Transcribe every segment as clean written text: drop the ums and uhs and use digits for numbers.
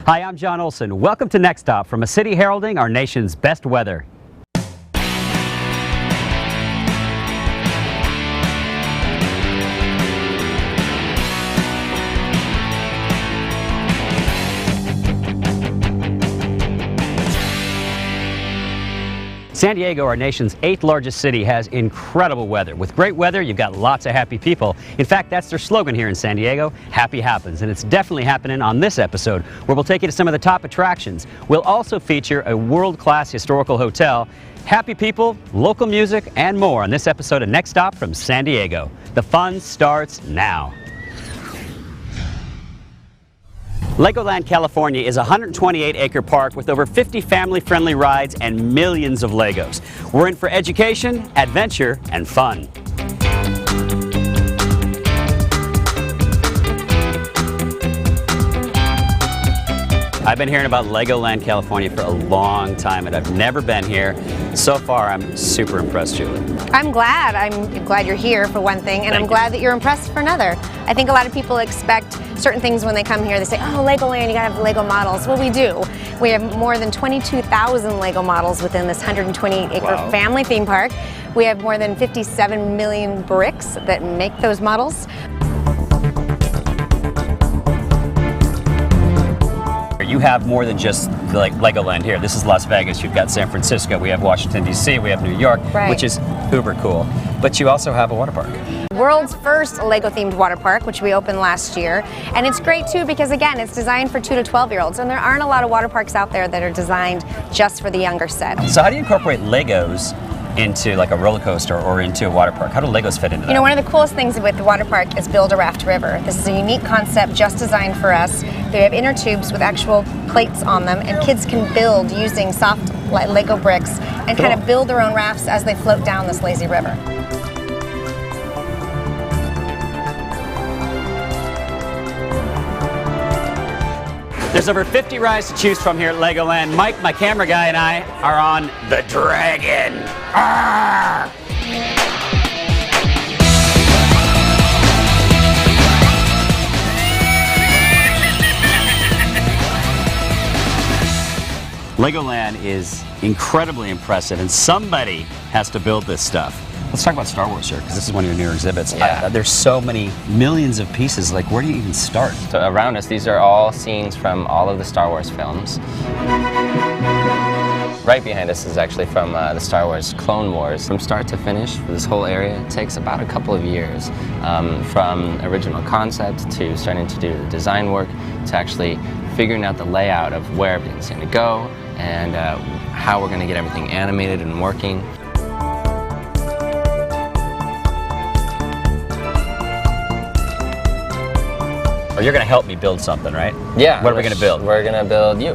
Hi, I'm John Olson. Welcome to Next Stop from a city heralding our nation's best weather. San Diego, our nation's 8th largest city, has incredible weather. With great weather, you've got lots of happy people. In fact, that's their slogan here in San Diego, Happy Happens. And it's definitely happening on this episode, where we'll take you to some of the top attractions. We'll also feature a world-class historical hotel, happy people, local music, and more on this episode of Next Stop from San Diego. The fun starts now. Legoland California is a 128-acre park with over 50 family-friendly rides and millions of Legos. We're in for education, adventure, and fun. I've been hearing about Legoland California for a long time, and I've never been here. So far, I'm super impressed, Julie. I'm glad you're here for one thing, and I'm glad that you're impressed for another. I think a lot of people expect certain things when they come here. They say, oh, Legoland, you gotta have Lego models. Well, we do. We have more than 22,000 Lego models within this 128-acre family theme park. We have more than 57 million bricks that make those models. You have more than just like Legoland here. This is Las Vegas. You've got San Francisco. We have Washington, D.C. We have New York, which is uber cool. But you also have a water park. World's first Lego-themed water park, which we opened last year. And it's great, too, because, again, it's designed for 2 to 12-year-olds. And there aren't a lot of water parks out there that are designed just for the younger set. So how do you incorporate Legos into like a roller coaster or into a water park? How do Legos fit into that? You know, one of the coolest things with the water park is Build a Raft River. This is a unique concept just designed for us. They have inner tubes with actual plates on them, and kids can build using soft Lego bricks and kind of build their own rafts as they float down this lazy river. There's over 50 rides to choose from here at Legoland. Mike, my camera guy, and I are on the Dragon. Arrgh! Legoland is incredibly impressive, and somebody has to build this stuff. Let's talk about Star Wars here, because this is one of your newer exhibits. Yeah. There's so many millions of pieces. Like, where do you even start? So around us, these are all scenes from all of the Star Wars films. Right behind us is actually from the Star Wars Clone Wars. From start to finish, for this whole area, it takes about a couple of years. From original concept to starting to do the design work to actually figuring out the layout of where everything's going to go and how we're going to get everything animated and working. Or you're going to help me build something, right? Yeah. What are we going to build? We're going to build you.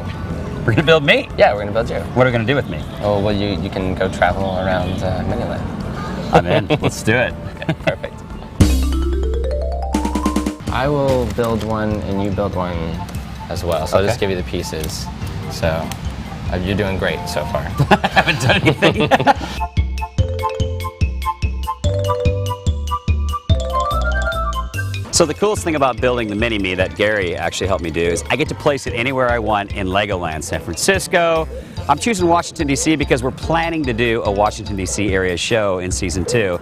We're going to build me? Yeah, we're going to build you. What are we going to do with me? Oh, well, you can go travel around Miniland. I'm in. Let's do it. Okay, perfect. I will build one and you build one as well. So I'll just give you the pieces. So you're doing great so far. I haven't done anything. So the coolest thing about building the Mini-Me that Gary actually helped me do is I get to place it anywhere I want in Legoland. San Francisco. I'm choosing Washington, D.C. because we're planning to do a Washington, D.C. area show in season 2.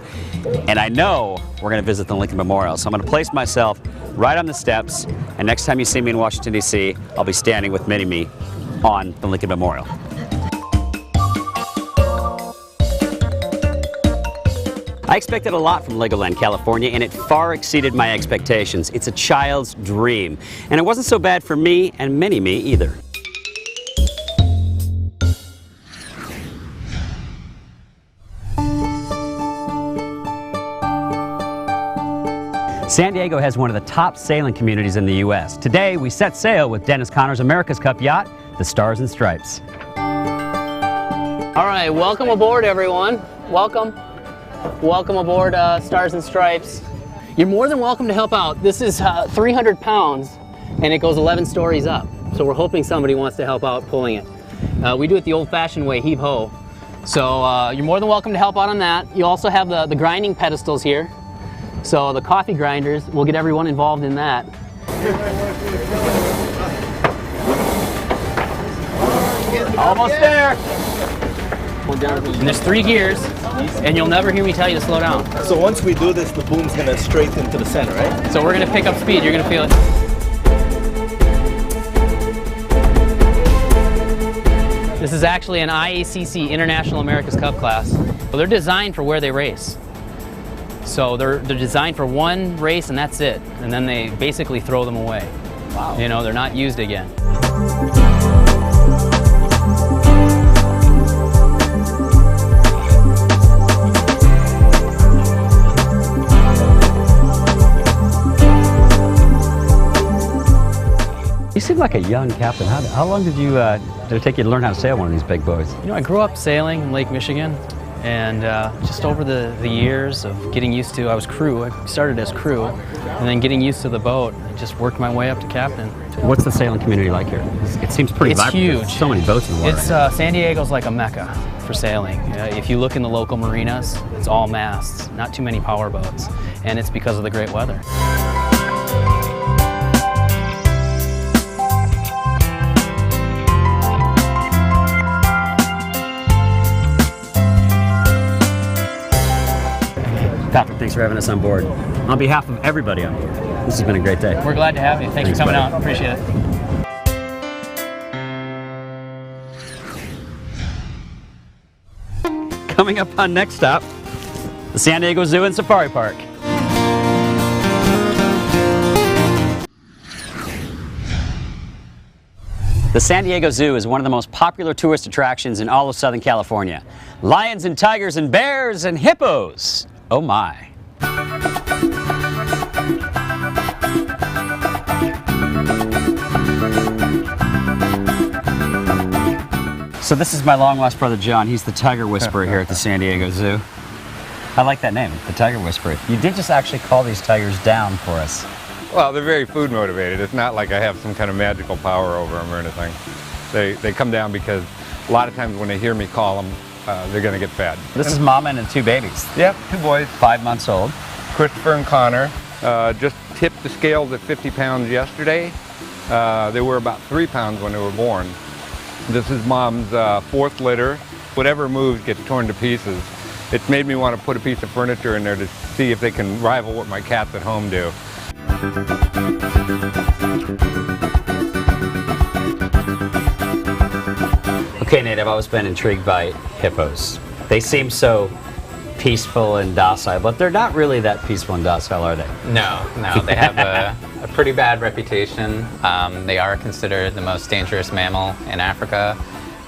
And I know we're going to visit the Lincoln Memorial. So I'm going to place myself right on the steps. And next time you see me in Washington, D.C., I'll be standing with Mini-Me on the Lincoln Memorial. I expected a lot from Legoland California, and it far exceeded my expectations. It's a child's dream. And it wasn't so bad for me and Mini-Me either. San Diego has one of the top sailing communities in the U.S. Today, we set sail with Dennis Conner's America's Cup yacht, the Stars and Stripes. All right, welcome aboard, everyone. Welcome. Welcome aboard Stars and Stripes. You're more than welcome to help out. This is 300 pounds, and it goes 11 stories up. So we're hoping somebody wants to help out pulling it. We do it the old-fashioned way, heave-ho. So you're more than welcome to help out on that. You also have the grinding pedestals here. So the coffee grinders, we'll get everyone involved in that. Almost there. And there's 3 gears, and you'll never hear me tell you to slow down. So once we do this, the boom's gonna straight into the center, right? So we're gonna pick up speed, you're gonna feel it. This is actually an IACC International America's Cup class. Well, they're designed for where they race. So they're designed for one race and that's it. And then they basically throw them away. Wow. You know, they're not used again. You seem like a young captain. How long did it take you to learn how to sail one of these big boats? You know, I grew up sailing in Lake Michigan, and just over the years of getting used to, I was crew. I started as crew, and then getting used to the boat, I just worked my way up to captain. What's the sailing community like here? It seems pretty It's vibrant. huge. There's so many boats in the water. It's San Diego's like a mecca for sailing. If you look in the local marinas, it's all masts, not too many power boats, and it's because of the great weather. Patrick, thanks for having us on board. On behalf of everybody on board, this has been a great day. We're glad to have you. Thanks for coming out. Appreciate it. Coming up on next stop, the San Diego Zoo and Safari Park. The San Diego Zoo is one of the most popular tourist attractions in all of Southern California. Lions and tigers and bears and hippos. Oh my. So this is my long lost brother John. He's the Tiger Whisperer here at the San Diego Zoo. I like that name, the Tiger Whisperer. You did just actually call these tigers down for us. Well, they're very food motivated. It's not like I have some kind of magical power over them or anything. They come down because a lot of times when they hear me call them, they're going to get fed. This is Mama and 2 babies. Yep, 2 boys, 5 months old. Christopher and Connor. Just tipped the scales at 50 pounds yesterday. They were about 3 pounds when they were born. This is Mom's 4th litter. Whatever moves gets torn to pieces. It's made me want to put a piece of furniture in there to see if they can rival what my cats at home do. Okay, Nate, I've always been intrigued by hippos. They seem so peaceful and docile, but they're not really that peaceful and docile, are they? No, they have a pretty bad reputation. They are considered the most dangerous mammal in Africa,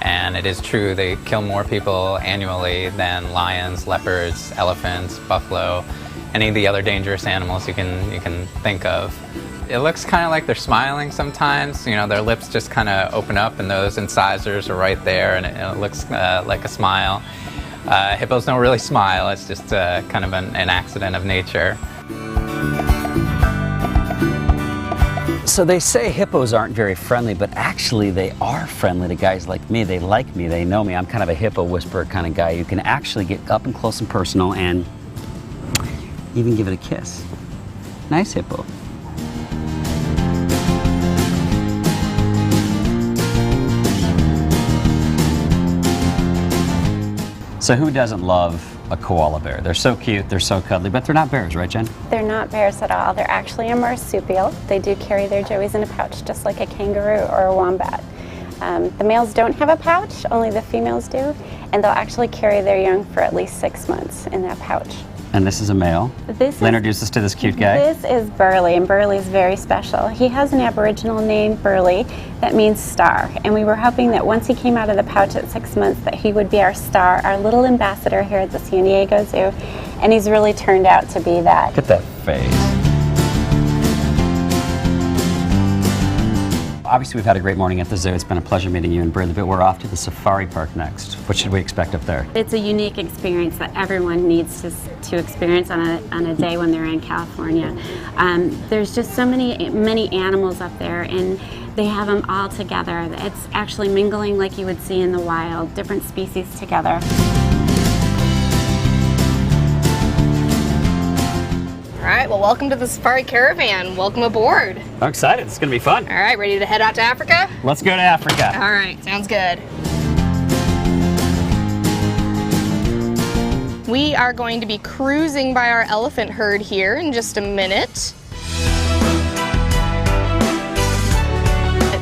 and it is true they kill more people annually than lions, leopards, elephants, buffalo, any of the other dangerous animals you can think of. It looks kind of like they're smiling sometimes. You know, their lips just kind of open up and those incisors are right there, and it looks like a smile. Hippos don't really smile. It's just kind of an accident of nature. So they say hippos aren't very friendly, but actually they are friendly to guys like me. They like me, they know me. I'm kind of a hippo whisperer kind of guy. You can actually get up and close and personal and even give it a kiss. Nice hippo. So who doesn't love a koala bear? They're so cute, they're so cuddly, but they're not bears, right, Jen? They're not bears at all. They're actually a marsupial. They do carry their joeys in a pouch, just like a kangaroo or a wombat. The males don't have a pouch, only the females do, and they'll actually carry their young for at least 6 months in that pouch. And this is a male. Introduce us to this cute guy. This is Burley, and Burley's very special. He has an Aboriginal name, Burley, that means star. And we were hoping that once he came out of the pouch at 6 months that he would be our star, our little ambassador here at the San Diego Zoo. And he's really turned out to be that. Look at that face. Obviously, we've had a great morning at the zoo. It's been a pleasure meeting you and Bradley, but we're off to the safari park next. What should we expect up there? It's a unique experience that everyone needs to experience on a day when they're in California. There's just so many animals up there, and they have them all together. It's actually mingling like you would see in the wild, different species together. All right, well, welcome to the Safari Caravan. Welcome aboard. I'm excited. It's going to be fun. All right, ready to head out to Africa? Let's go to Africa. All right, sounds good. We are going to be cruising by our elephant herd here in just a minute.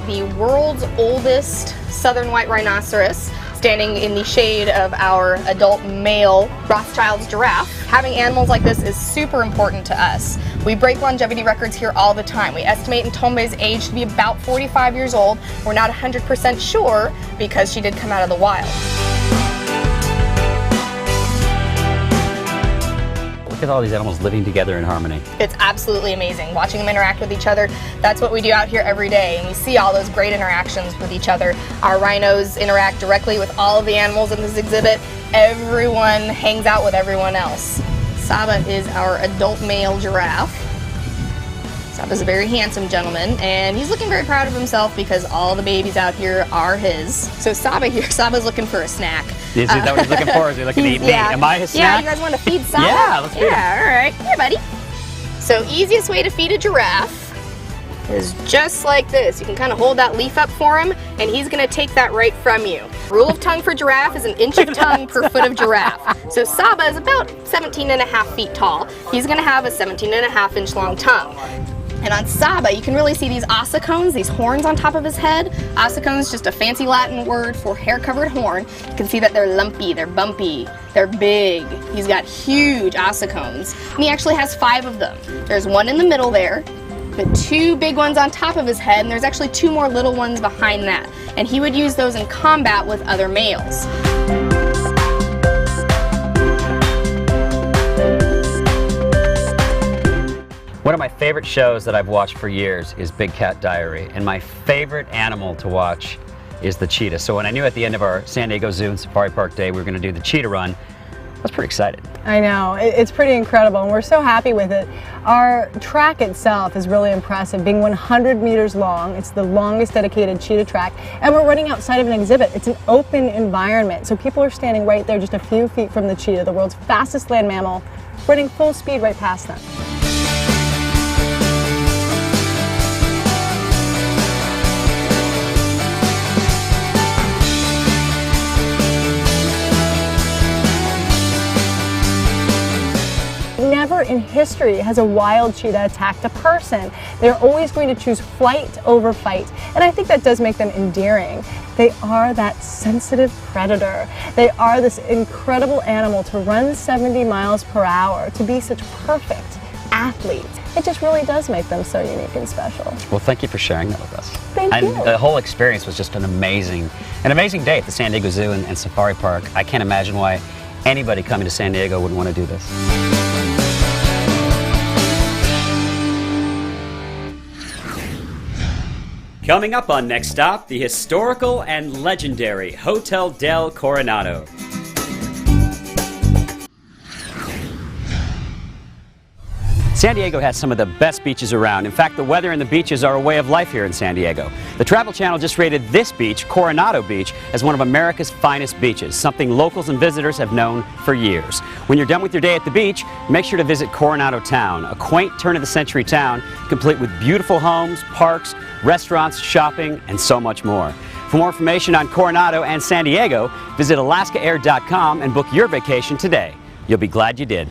The world's oldest southern white rhinoceros, standing in the shade of our adult male Rothschild's giraffe. Having animals like this is super important to us. We break longevity records here all the time. We estimate Ntombe's age to be about 45 years old. We're not 100% sure because she did come out of the wild. Look at all these animals living together in harmony. It's absolutely amazing watching them interact with each other. That's what we do out here every day, and we see all those great interactions with each other. Our rhinos interact directly with all of the animals in this exhibit. Everyone hangs out with everyone else. Saba is our adult male giraffe. Saba's a very handsome gentleman, and he's looking very proud of himself because all the babies out here are his. So Saba here, Saba's looking for a snack. Is that what he's looking for? Is he looking to eat me? Am I his snack? Yeah, you guys want to feed Saba? Yeah, let's feed him. Yeah, all right. Here, buddy. So easiest way to feed a giraffe is just like this. You can kind of hold that leaf up for him, and he's going to take that right from you. Rule of tongue for giraffe is 1 inch of tongue per foot of giraffe. So Saba is about 17.5 feet tall. He's going to have a 17.5 inch long tongue. And on Saba, you can really see these ossicones, these horns on top of his head. Ossicones is just a fancy Latin word for hair-covered horn. You can see that they're lumpy, they're bumpy, they're big. He's got huge ossicones, and he actually has 5 of them. There's one in the middle there, but 2 big ones on top of his head, and there's actually 2 more little ones behind that. And he would use those in combat with other males. One of my favorite shows that I've watched for years is Big Cat Diary, and my favorite animal to watch is the cheetah. So when I knew at the end of our San Diego Zoo and Safari Park Day we were going to do the cheetah run, I was pretty excited. I know, it's pretty incredible, and we're so happy with it. Our track itself is really impressive, being 100 meters long. It's the longest dedicated cheetah track, and we're running outside of an exhibit. It's an open environment, so people are standing right there just a few feet from the cheetah, the world's fastest land mammal, running full speed right past them. Never in history has a wild cheetah attacked a person. They're always going to choose flight over fight, and I think that does make them endearing. They are that sensitive predator. They are this incredible animal to run 70 miles per hour, to be such perfect athletes. It just really does make them so unique and special. Well, thank you for sharing that with us. Thank you. The whole experience was just an amazing day at the San Diego Zoo and Safari Park. I can't imagine why anybody coming to San Diego wouldn't want to do this. Coming up on Next Stop, the historical and legendary Hotel del Coronado. San Diego has some of the best beaches around. In fact, the weather and the beaches are a way of life here in San Diego. The Travel Channel just rated this beach, Coronado Beach, as one of America's finest beaches, something locals and visitors have known for years. When you're done with your day at the beach, make sure to visit Coronado Town, a quaint turn-of-the-century town complete with beautiful homes, parks, restaurants, shopping, and so much more. For more information on Coronado and San Diego, visit alaskaair.com and book your vacation today. You'll be glad you did.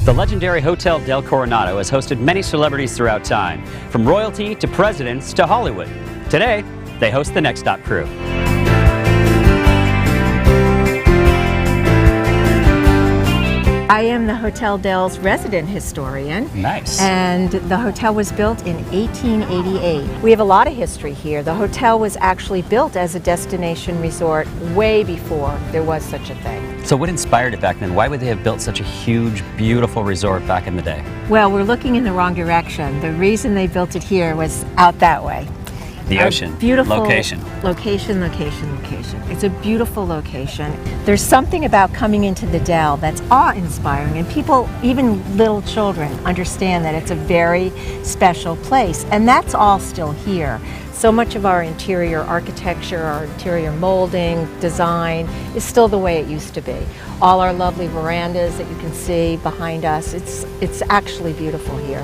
The legendary Hotel del Coronado has hosted many celebrities throughout time, from royalty to presidents to Hollywood. Today, they host the Next Stop crew. I am the Hotel Del's resident historian. Nice. And the hotel was built in 1888. We have a lot of history here. The hotel was actually built as a destination resort way before there was such a thing. So what inspired it back then? Why would they have built such a huge, beautiful resort back in the day? Well, we're looking in the wrong direction. The reason they built it here was out that way. The ocean. Beautiful location. Location. It's a beautiful location. There's something about coming into the Del that's awe-inspiring, and people, even little children, understand that it's a very special place, and that's all still here. So much of our interior architecture, our interior molding, design is still the way it used to be. All our lovely verandas that you can see behind us, it's actually beautiful here.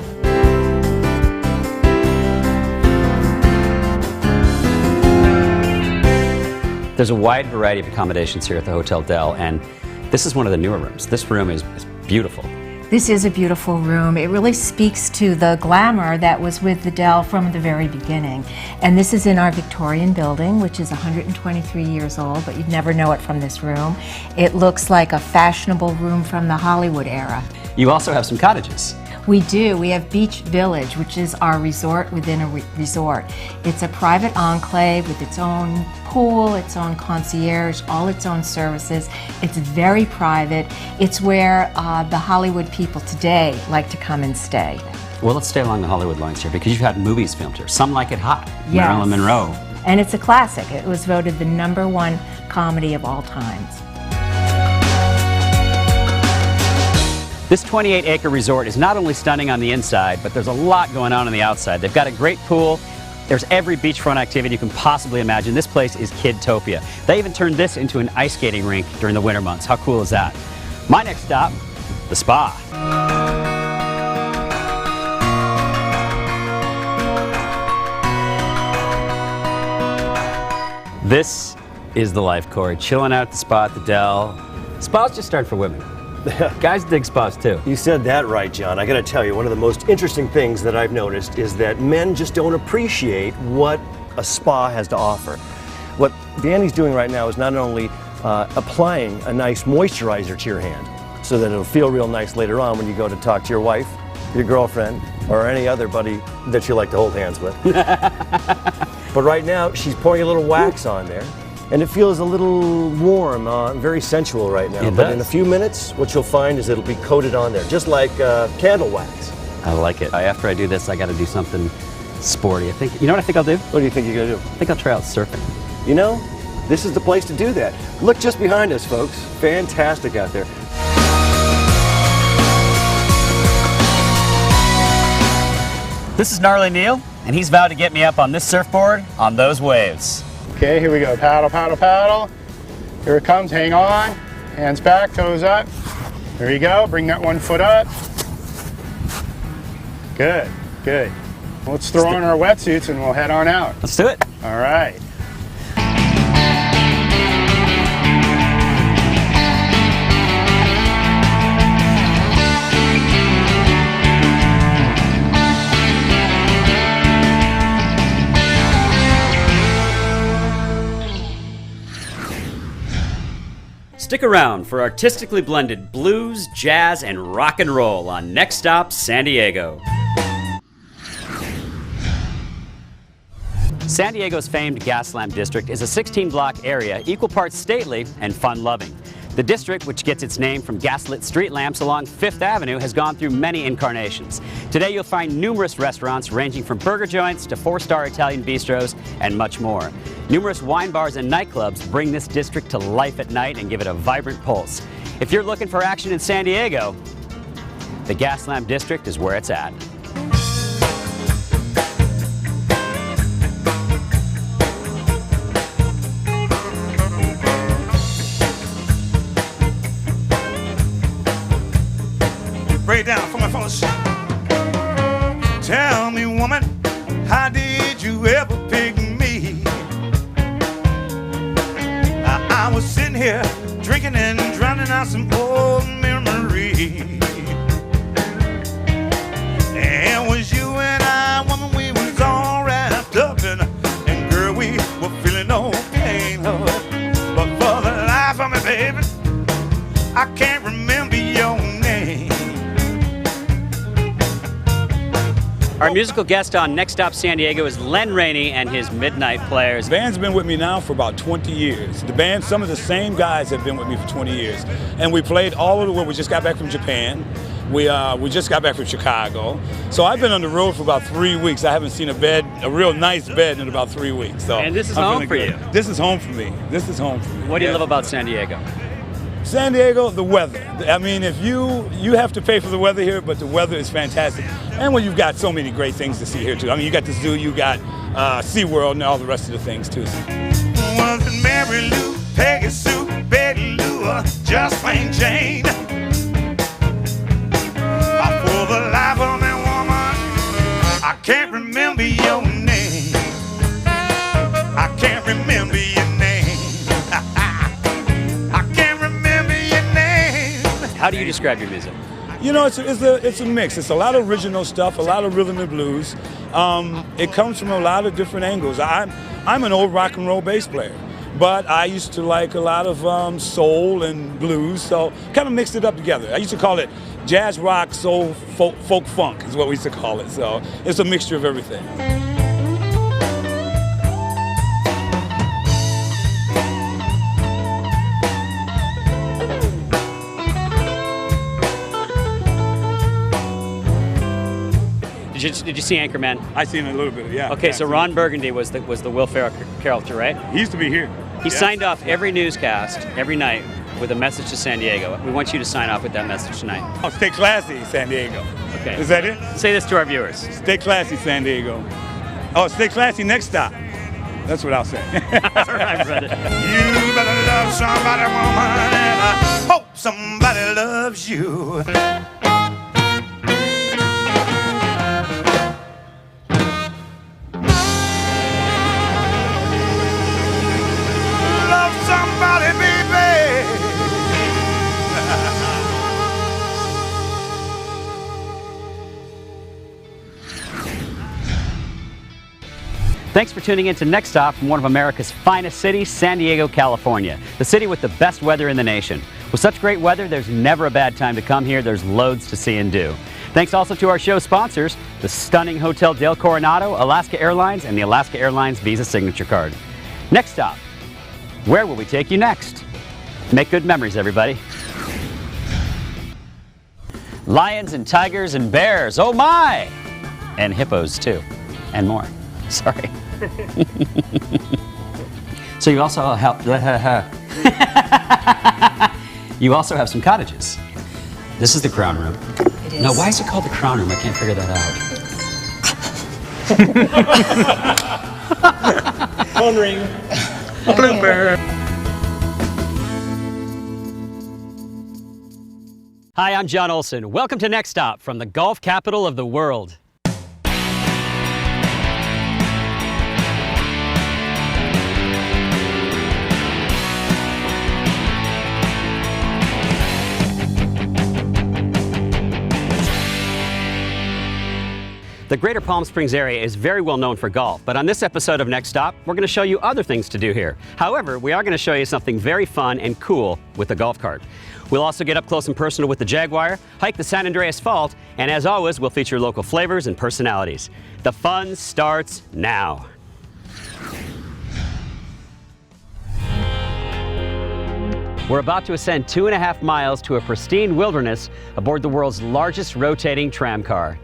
There's a wide variety of accommodations here at the Hotel Del, and this is one of the newer rooms. This room is beautiful. This is a beautiful room. It really speaks to the glamour that was with the Del from the very beginning. And this is in our Victorian building, which is 123 years old, but you'd never know it from this room. It looks like a fashionable room from the Hollywood era. You also have some cottages. We do. We have Beach Village, which is our resort within a resort. It's a private enclave with its own pool, its own concierge, all its own services. It's very private. It's where the Hollywood people today like to come and stay. Well, let's stay along the Hollywood lines here because you've had movies filmed here. Some Like It Hot, Yes. Marilyn Monroe. And it's a classic. It was voted the #1 comedy of all times. This 28-acre resort is not only stunning on the inside, but there's a lot going on the outside. They've got a great pool. There's every beachfront activity you can possibly imagine. This place is Kidtopia. They even turned this into an ice skating rink during the winter months. How cool is that? My next stop, the spa. This is the life, Corey. Chilling out at the spa at the Del. Spas just start for women. Guys dig spas too. You said that right, John. I gotta tell you, one of the most interesting things that I've noticed is that men just don't appreciate what a spa has to offer. What Danny's doing right now is not only applying a nice moisturizer to your hand so that it'll feel real nice later on when you go to talk to your wife, your girlfriend, or any other buddy that you like to hold hands with. But right now, she's pouring a little wax on there. And it feels a little warm, very sensual right now. But in a few minutes, what you'll find is it'll be coated on there, just like candle wax. I like it. After I do this, I got to do something sporty. You know what I think I'll do? What do you think you're going to do? I think I'll try out surfing. You know, this is the place to do that. Look just behind us, folks. Fantastic out there. This is Gnarly Neil, and he's vowed to get me up on this surfboard on those waves. Okay, here we go. Paddle, paddle, paddle. Here it comes. Hang on. Hands back, toes up. There you go. Bring that one foot up. Good, good. Let's throw on our wetsuits and we'll head on out. Let's do it. All right. Stick around for artistically blended blues, jazz, and rock and roll on Next Stop San Diego. San Diego's famed Gaslamp District is a 16-block area equal parts stately and fun-loving. The district, which gets its name from gaslit street lamps along Fifth Avenue, has gone through many incarnations. Today you'll find numerous restaurants ranging from burger joints to 4-star Italian bistros and much more. Numerous wine bars and nightclubs bring this district to life at night and give it a vibrant pulse. If you're looking for action in San Diego, the Gaslamp District is where it's at. Break down for my fellas. Tell me, woman, how did you ever pick me? I was sitting here drinking and drowning out some old memories. And it was you and I, woman, we was all wrapped up in, and girl, we were feeling no pain, Lord. But for the life of me, baby, I can't remember your name. Our musical guest on Next Stop San Diego is Len Rainey and his Midnight Players. The band's been with me now for about 20 years. The band, some of the same guys have been with me for 20 years. And we played all over the world. We just got back from Japan. We just got back from Chicago. So I've been on the road for about 3 weeks. I haven't seen a real nice bed in about 3 weeks. So and this is home for you. This is home for me. This is home for me. What do you love about San Diego? San Diego, the weather. I mean, if you have to pay for the weather here, but the weather is fantastic. And well, you've got so many great things to see here too. I mean, you got the zoo, you got SeaWorld, and all the rest of the things too. Was it Mary Lou, Peggy Sue, Betty Lou, or just plain Jane? For the life of me, woman, I can't remember your name. I can't remember your name. How do you describe your music? You know, it's a mix. It's a lot of original stuff, a lot of rhythm and blues. It comes from a lot of different angles. I'm an old rock and roll bass player, but I used to like a lot of soul and blues, so kind of mixed it up together. I used to call it jazz, rock, soul, folk funk is what we used to call it. So it's a mixture of everything. Did you see Anchorman? I seen a little bit, yeah. Okay, yeah, so Ron Burgundy was the Will Ferrell character, right? He used to be here. He signed off every newscast, every night, with a message to San Diego. We want you to sign off with that message tonight. Oh, stay classy, San Diego. Okay. Is that it? Say this to our viewers. Stay classy, San Diego. Oh, stay classy next stop. That's what I'll say. All right, brother. You better love somebody, woman, and I hope somebody loves you. Love somebody, baby. Thanks for tuning in to Next Stop from one of America's finest cities, San Diego, California, the city with the best weather in the nation. With such great weather, there's never a bad time to come here. There's loads to see and do. Thanks also to our show sponsors, the stunning Hotel Del Coronado, Alaska Airlines, and the Alaska Airlines Visa Signature Card. Next Stop. Where will we take you next? Make good memories, everybody. Lions and tigers and bears, oh my! And hippos, too. And more. Sorry. So you also you also have some cottages. This is the Crown Room. It is. No, why is it called the Crown Room? I can't figure that out. Phone ring. Blooper. Hi, I'm John Olson. Welcome to Next Stop from the golf capital of the world. The Greater Palm Springs area is very well known for golf, but on this episode of Next Stop, we're going to show you other things to do here. However, we are going to show you something very fun and cool with the golf cart. We'll also get up close and personal with the Jaguar, hike the San Andreas Fault, and as always, we'll feature local flavors and personalities. The fun starts now. We're about to ascend 2.5 miles to a pristine wilderness aboard the world's largest rotating tram car.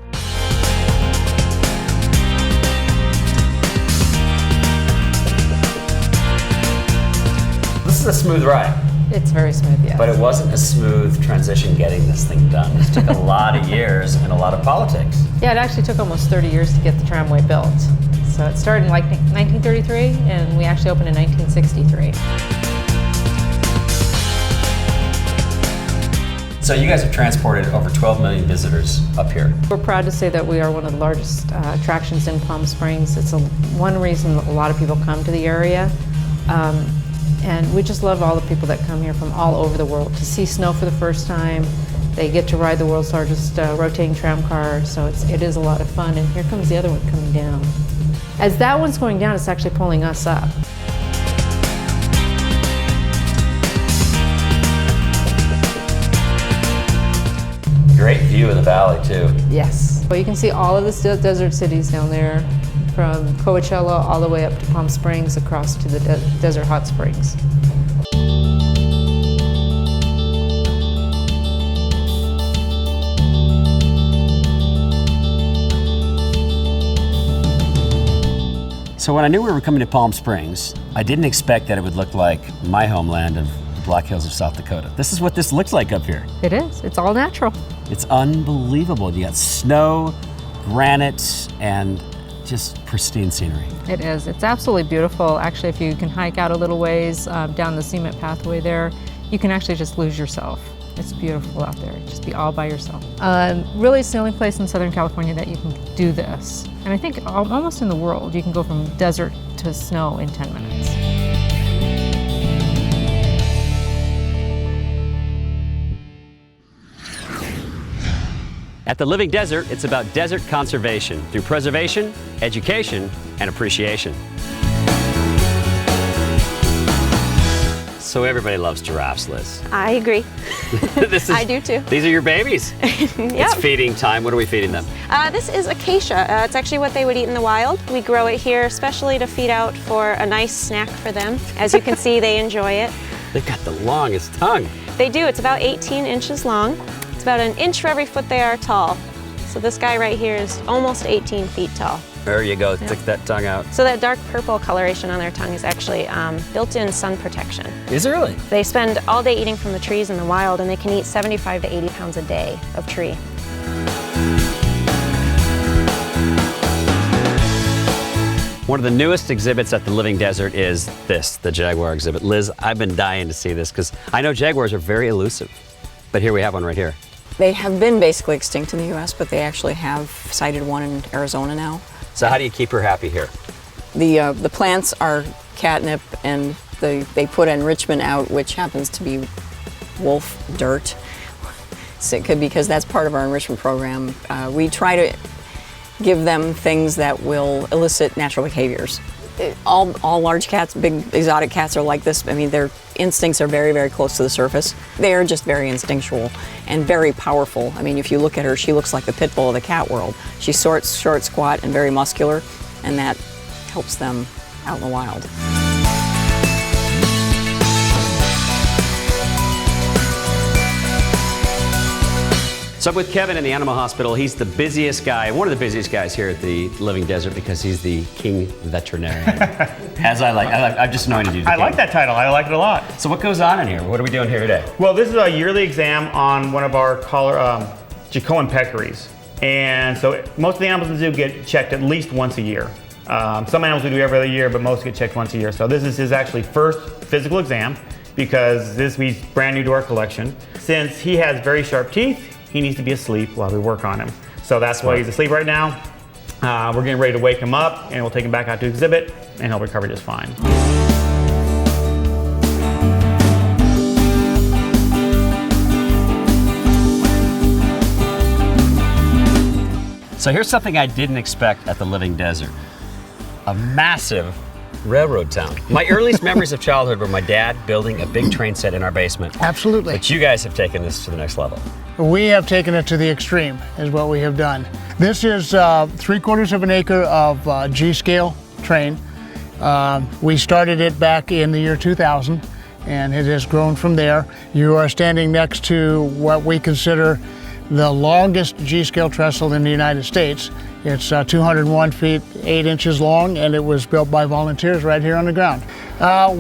This is a smooth ride. It's very smooth, yes. But it wasn't a smooth transition getting this thing done. It took a lot of years and a lot of politics. Yeah, it actually took almost 30 years to get the tramway built. So it started in like 1933, and we actually opened in 1963. So you guys have transported over 12 million visitors up here. We're proud to say that we are one of the largest attractions in Palm Springs. It's one reason that a lot of people come to the area. And we just love all the people that come here from all over the world to see snow for the first time. They get to ride the world's largest rotating tram car, so it is a lot of fun. And here comes the other one coming down. As that one's going down, it's actually pulling us up. Great view of the valley, too. Yes. Well, you can see all of the desert cities down there, from Coachella all the way up to Palm Springs, across to the Desert Hot Springs. So when I knew we were coming to Palm Springs, I didn't expect that it would look like my homeland of the Black Hills of South Dakota. This is what this looks like up here. It is. It's all natural. It's unbelievable. You got snow, granite, and just pristine scenery. It is. It's absolutely beautiful. Actually, if you can hike out a little ways down the cement pathway there, you can actually just lose yourself. It's beautiful out there. Just be all by yourself. Really, it's the only place in Southern California that you can do this. And I think almost in the world, you can go from desert to snow in 10 minutes. At the Living Desert, it's about desert conservation through preservation, education, and appreciation. So everybody loves giraffes, Liz. I agree. I do too. These are your babies. Yep. It's feeding time. What are we feeding them? This is acacia. It's actually what they would eat in the wild. We grow it here especially to feed out for a nice snack for them. As you can see, they enjoy it. They've got the longest tongue. They do. It's about 18 inches long. It's about an inch for every foot they are tall. So this guy right here is almost 18 feet tall. There you go. Yeah. Stick that tongue out. So that dark purple coloration on their tongue is actually built-in sun protection. Is it really? They spend all day eating from the trees in the wild, and they can eat 75 to 80 pounds a day of tree. One of the newest exhibits at the Living Desert is this, the Jaguar exhibit. Liz, I've been dying to see this because I know jaguars are very elusive, but here we have one right here. They have been basically extinct in the U.S., but they actually have sighted one in Arizona now. So how do you keep her happy here? The plants are catnip, and they put enrichment out, which happens to be wolf dirt. So because that's part of our enrichment program. We try to give them things that will elicit natural behaviors. All large cats, big exotic cats are like this. I mean, their instincts are very, very close to the surface. They are just very instinctual and very powerful. I mean, if you look at her, she looks like the pit bull of the cat world. She's short, squat, and very muscular, and that helps them out in the wild. So I'm with Kevin in the animal hospital. He's the busiest guy, one of the busiest guys here at the Living Desert because he's the king veterinarian. As I've just anointed you. I like that title. I like it a lot. So what goes on in here? What are we doing here today? Well, this is a yearly exam on one of our Jacoan peccaries. And so most of the animals in the zoo get checked at least once a year. Some animals we do every other year, but most get checked once a year. So this is his actually first physical exam because he's brand new to our collection. Since he has very sharp teeth, he needs to be asleep while we work on him. So that's why he's asleep right now. We're getting ready to wake him up, and we'll take him back out to exhibit, and he'll recover just fine. So here's something I didn't expect at the Living Desert. A massive railroad town. My earliest memories of childhood were my dad building a big train set in our basement. Absolutely. But you guys have taken this to the next level. We have taken it to the extreme, is what we have done. This is 3/4 of an acre of G-scale train. We started it back in the year 2000, and it has grown from there. You are standing next to what we consider the longest G-scale trestle in the United States. It's 201 feet, 8 inches long, and it was built by volunteers right here on the ground.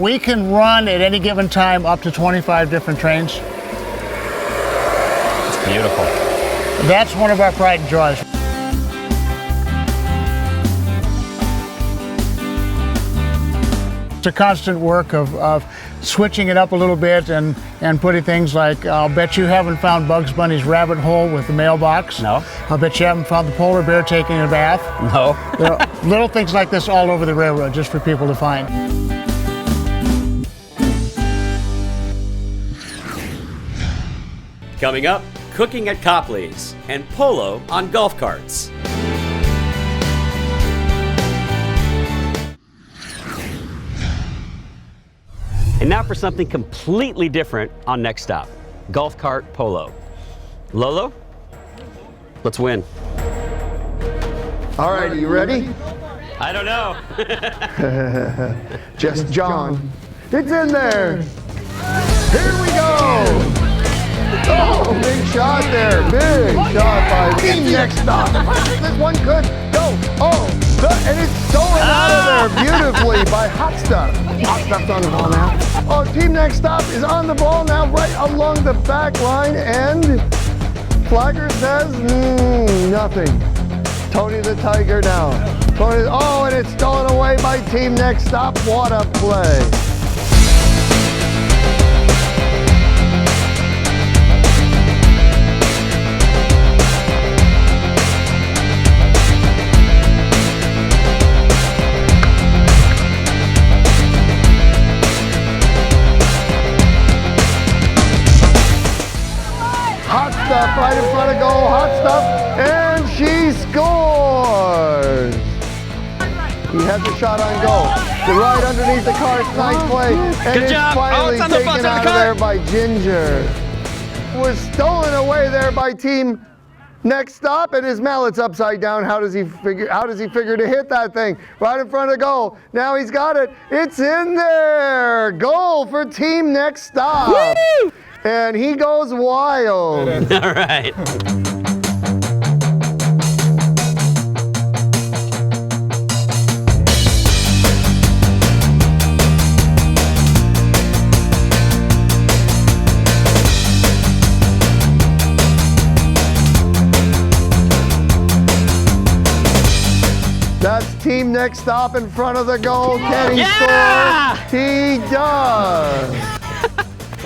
We can run at any given time up to 25 different trains. It's beautiful. That's one of our pride and joys. It's a constant work of switching it up a little bit and putting things like, I'll bet you haven't found Bugs Bunny's rabbit hole with the mailbox. No. I'll bet you haven't found the polar bear taking a bath. No. There are little things like this all over the railroad just for people to find. Coming up, cooking at Copley's and polo on golf carts. And now for something completely different on Next Stop, golf cart polo. Lolo, let's win. All right, are you ready? I don't know. Just John. It's in there. Here we go. Oh, big shot there. Big shot by Team Next Stop. This one could go. Oh, and it's stolen out of there beautifully by Hot Stuff. Hot Stuff's on the ball now. Oh, Team Next Stop is on the ball now right along the back line, and Flagger says nothing. Tony the Tiger now. Tony, oh, and it's stolen away by Team Next Stop. What a play. Hot Stuff right in front of goal. Hot Stuff And she scores! He has a shot on goal. The right underneath the cart, nice play. And Good it's job. finally It's on the taken front of the out of cart. there by Ginger. Was stolen away there by team Next Stop, and his mallet's upside down. How does he figure to hit that thing? Right in front of goal. Now he's got it. It's in there. Goal for team Next Stop. Woo! And he goes wild. All right. That's team Next Stop in front of the goal. Can he Yeah! score? He does.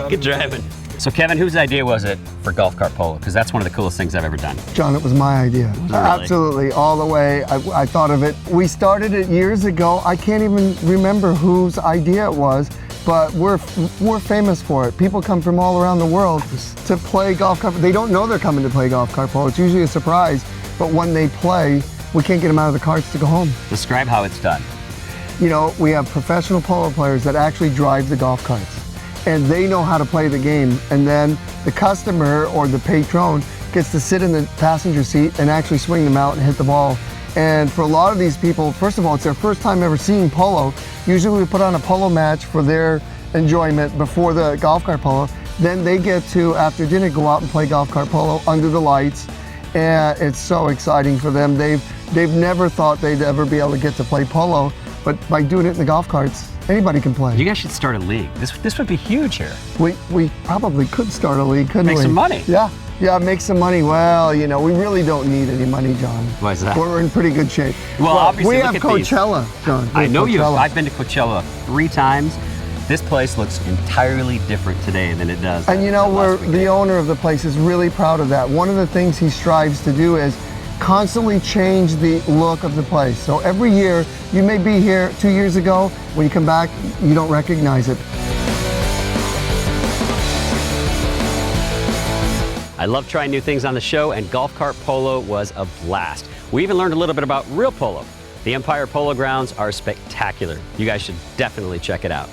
Good driving. So Kevin, whose idea was it for golf cart polo? Because that's one of the coolest things I've ever done. John, it was my idea. Absolutely, all the way. I thought of it. We started it years ago. I can't even remember whose idea it was, but we're famous for it. People come from all around the world to play golf cart. They don't know they're coming to play golf cart polo. It's usually a surprise, but when they play, we can't get them out of the carts to go home. Describe how it's done. You know, we have professional polo players that actually drive the golf carts, and they know how to play the game. And then the customer or the patron gets to sit in the passenger seat and actually swing them out and hit the ball. And for a lot of these people, first of all, it's their first time ever seeing polo. Usually we put on a polo match for their enjoyment before the golf cart polo. Then they get to, after dinner, go out and play golf cart polo under the lights. And it's so exciting for them. They've never thought they'd ever be able to get to play polo, but by doing it in the golf carts, anybody can play. You guys should start a league. This would be huge here. We probably could start a league, couldn't we? Make some money. Yeah, make some money. Well, you know, we really don't need any money, John. Why is that? We're in pretty good shape. Well, obviously, we look have at these. Coachella, John. I know you. Coachella. I've been to Coachella 3 times. This place looks entirely different today than it does. And you know, the owner of the place is really proud of that. One of the things he strives to do is constantly change the look of the place. So every year, you may be here 2 years ago, when you come back, you don't recognize it. I love trying new things on the show, and golf cart polo was a blast. We even learned a little bit about real polo. The Empire Polo Grounds are spectacular. You guys should definitely check it out.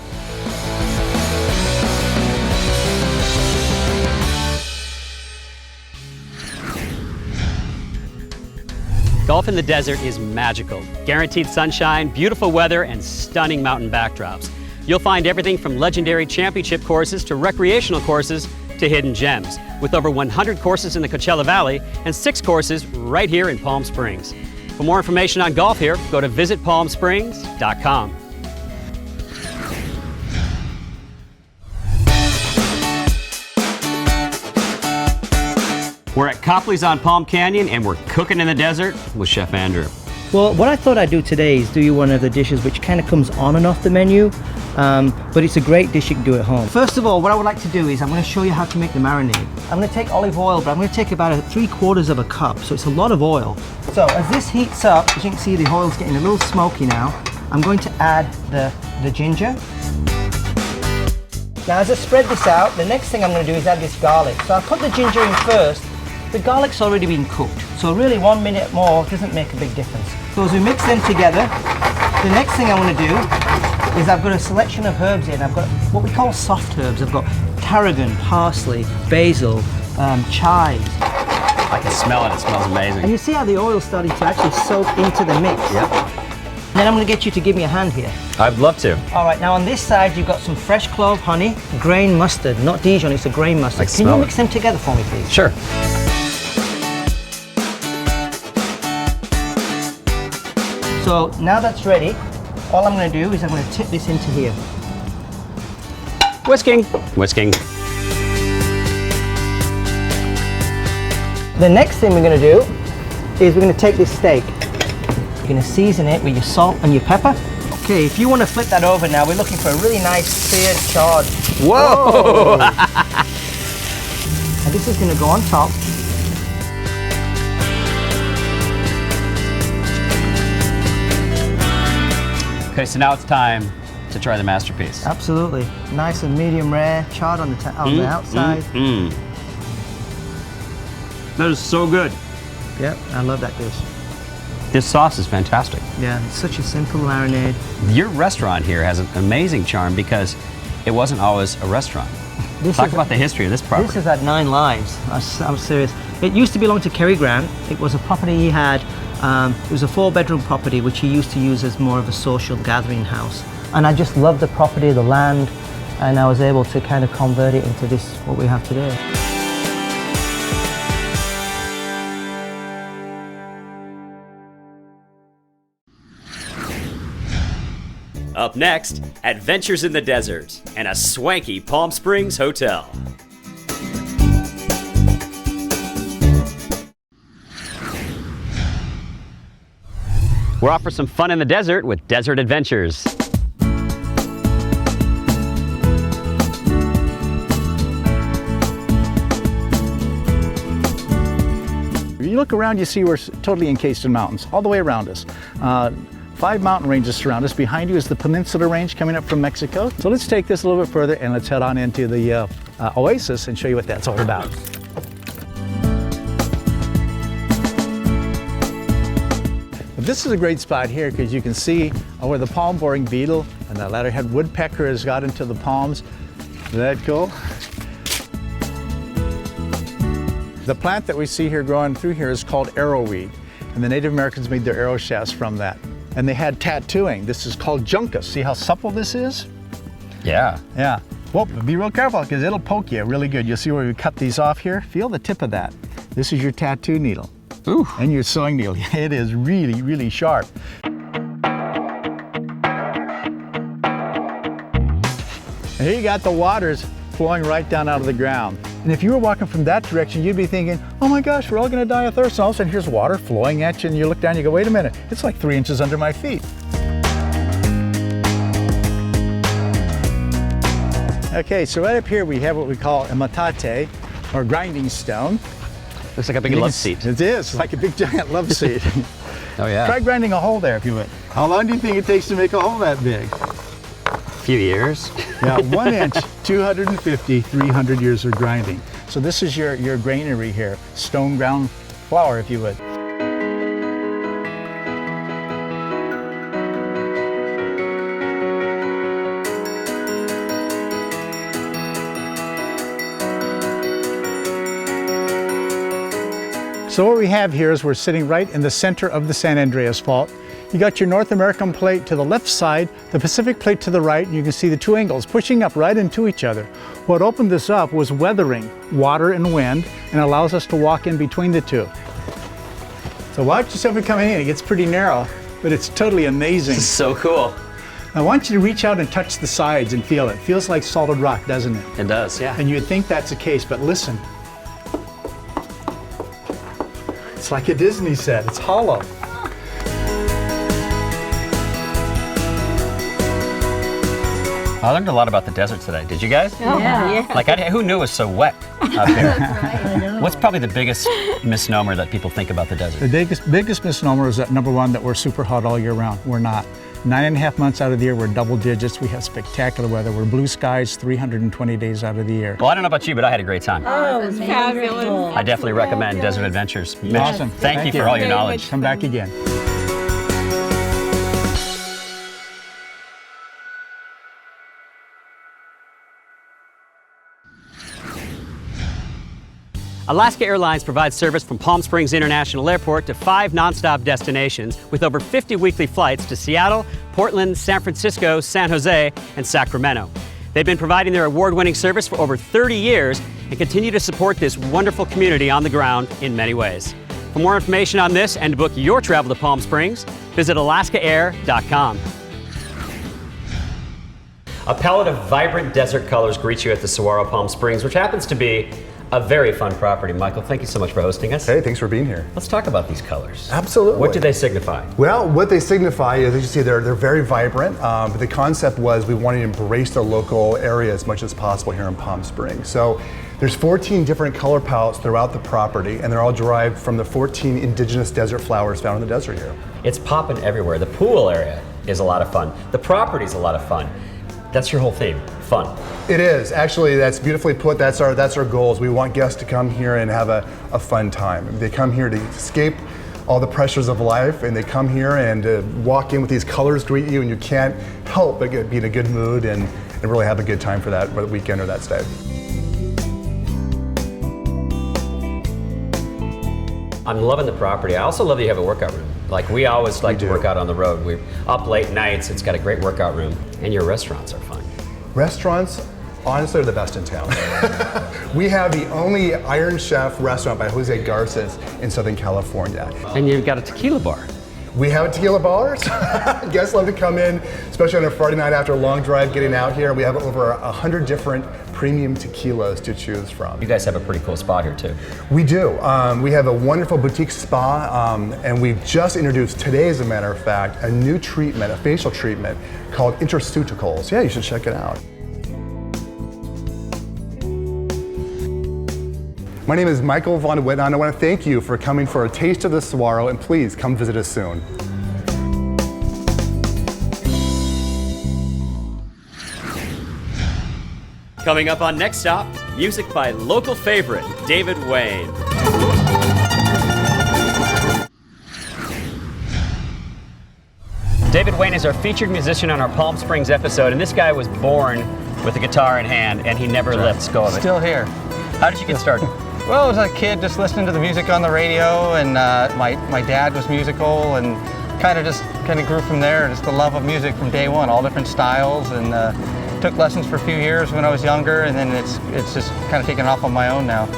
Golf in the desert is magical. Guaranteed sunshine, beautiful weather, and stunning mountain backdrops. You'll find everything from legendary championship courses to recreational courses to hidden gems, with over 100 courses in the Coachella Valley and 6 courses right here in Palm Springs. For more information on golf here, go to visitpalmsprings.com. We're at Copley's on Palm Canyon, and we're cooking in the desert with Chef Andrew. Well, what I thought I'd do today is do you one of the dishes which kind of comes on and off the menu, but it's a great dish you can do at home. First of all, what I would like to do is I'm going to show you how to make the marinade. I'm going to take olive oil, but I'm going to take about 3/4 of a cup, so it's a lot of oil. So as this heats up, as you can see, the oil's getting a little smoky now. I'm going to add the ginger. Now as I spread this out, the next thing I'm going to do is add this garlic. So I'll put the ginger in first. The garlic's already been cooked, so really 1 minute more doesn't make a big difference. So as we mix them together, the next thing I want to do is I've got a selection of herbs in. I've got what we call soft herbs. I've got tarragon, parsley, basil, chives. I can smell it. It smells amazing. And you see how the oil's starting to actually soak into the mix? Yep. Then I'm going to get you to give me a hand here. I'd love to. All right, now on this side you've got some fresh clove honey, grain mustard, not Dijon, it's a grain mustard. Can you mix them together for me, please? Sure. So now that's ready, all I'm going to do is I'm going to tip this into here. Whisking. Whisking. The next thing we're going to do is we're going to take this steak. You're going to season it with your salt and your pepper. Okay, if you want to flip that over now, we're looking for a really nice seared, charred. Whoa! And this is going to go on top. Okay, so now it's time to try the masterpiece. Absolutely. Nice and medium rare, charred on the outside. That is so good. Yep, I love that dish. This sauce is fantastic. Yeah, it's such a simple marinade. Your restaurant here has an amazing charm because it wasn't always a restaurant. Talk about the history of this property. This has had 9 lives. I'm serious. It used to belong to Cary Grant. It was a property he had. It was a 4-bedroom property which he used to use as more of a social gathering house. And I just loved the property, the land, and I was able to kind of convert it into this, what we have today. Up next, adventures in the desert and a swanky Palm Springs hotel. We're off for some fun in the desert with Desert Adventures. If you look around, you see we're totally encased in mountains, all the way around us. 5 mountain ranges surround us. Behind you is the Peninsula Range coming up from Mexico. So let's take this a little bit further and let's head on into the oasis and show you what that's all about. This is a great spot here because you can see where the palm boring beetle and the leatherhead woodpecker has got into the palms. Isn't that cool? The plant that we see here growing through here is called arrowweed, and the Native Americans made their arrow shafts from that. And they had tattooing. This is called juncus. See how supple this is? Yeah. Yeah. Well, be real careful because it'll poke you really good. You'll see where we cut these off here. Feel the tip of that. This is your tattoo needle. Ooh. And your sewing needle. It is really, really sharp. And here you got the waters flowing right down out of the ground. And if you were walking from that direction, you'd be thinking, oh my gosh, we're all gonna die of thirst. And all of a sudden, here's water flowing at you, and you look down and you go, wait a minute, it's like 3 inches under my feet. Okay, so right up here we have what we call a metate, or grinding stone. Looks like a big love seat. It is, it's like a big giant love seat. Oh yeah. Try grinding a hole there if you would. How long do you think it takes to make a hole that big? A few years. Yeah, 1 inch, 250, 300 years of grinding. So this is your granary here, stone ground flour if you would. So what we have here is we're sitting right in the center of the San Andreas Fault. You got your North American plate to the left side, the Pacific plate to the right, and you can see the 2 angles pushing up right into each other. What opened this up was weathering, water and wind, and allows us to walk in between the two. So watch yourself coming in. It gets pretty narrow, but it's totally amazing. This is so cool. I want you to reach out and touch the sides and feel it. It feels like solid rock, doesn't it? It does, yeah. And you'd think that's the case, but listen. It's like a Disney set. It's hollow. I learned a lot about the desert today. Did you guys? Oh, yeah. Like, who knew it was so wet up here? What's probably the biggest misnomer that people think about the desert? The biggest misnomer is that, number one, that we're super hot all year round. We're not. 9.5 months out of the year, we're double digits. We have spectacular weather. We're blue skies 320 days out of the year. Well, I don't know about you, but I had a great time. Oh, it was fabulous. I definitely recommend Desert Adventures. Mitch, Awesome. Thank you for all your knowledge. Come back again. Alaska Airlines provides service from Palm Springs International Airport to 5 nonstop destinations with over 50 weekly flights to Seattle, Portland, San Francisco, San Jose, and Sacramento. They've been providing their award-winning service for over 30 years and continue to support this wonderful community on the ground in many ways. For more information on this and to book your travel to Palm Springs, visit alaskaair.com. A palette of vibrant desert colors greets you at the Saguaro Palm Springs, which happens to be a very fun property. Michael, thank you so much for hosting us. Hey, thanks for being here. Let's talk about these colors. Absolutely. What do they signify? Well, what they signify is, as you see, they're very vibrant. But the concept was we wanted to embrace the local area as much as possible here in Palm Springs. So there's 14 different color palettes throughout the property, and they're all derived from the 14 indigenous desert flowers found in the desert here. It's popping everywhere. The pool area is a lot of fun. The property's a lot of fun. That's your whole theme, fun. It is. Actually, that's beautifully put. That's our goals. We want guests to come here and have a fun time. They come here to escape all the pressures of life, and they come here and walk in with these colors greet you, and you can't help but be in a good mood and really have a good time for that weekend or that stay. I'm loving the property. I also love that you have a workout room. Like, we always like to work out on the road. We're up late nights. It's got a great workout room, and your restaurants are fun. Restaurants, honestly, are the best in town. We have the only Iron Chef restaurant by Jose Garces in Southern California. And you've got a tequila bar. We have a tequila bar. Guests love to come in, especially on a Friday night after a long drive getting out here. We have over 100 different premium tequilas to choose from. You guys have a pretty cool spot here too. We do. We have a wonderful boutique spa, and we've just introduced today, as a matter of fact, a new treatment, a facial treatment called Intersuticals. Yeah, you should check it out. My name is Michael Von Witten, and I want to thank you for coming for a taste of the saguaro, and please come visit us soon. Coming up on Next Stop, music by local favorite, David Wayne. David Wayne is our featured musician on our Palm Springs episode, and this guy was born with a guitar in hand, and he never lets go of it. Still here. How did you get started? Well, as a kid, just listening to the music on the radio, and my dad was musical, and kind of grew from there. Just the love of music from day one, all different styles, and took lessons for a few years when I was younger, and then it's just kind of taken off on my own now.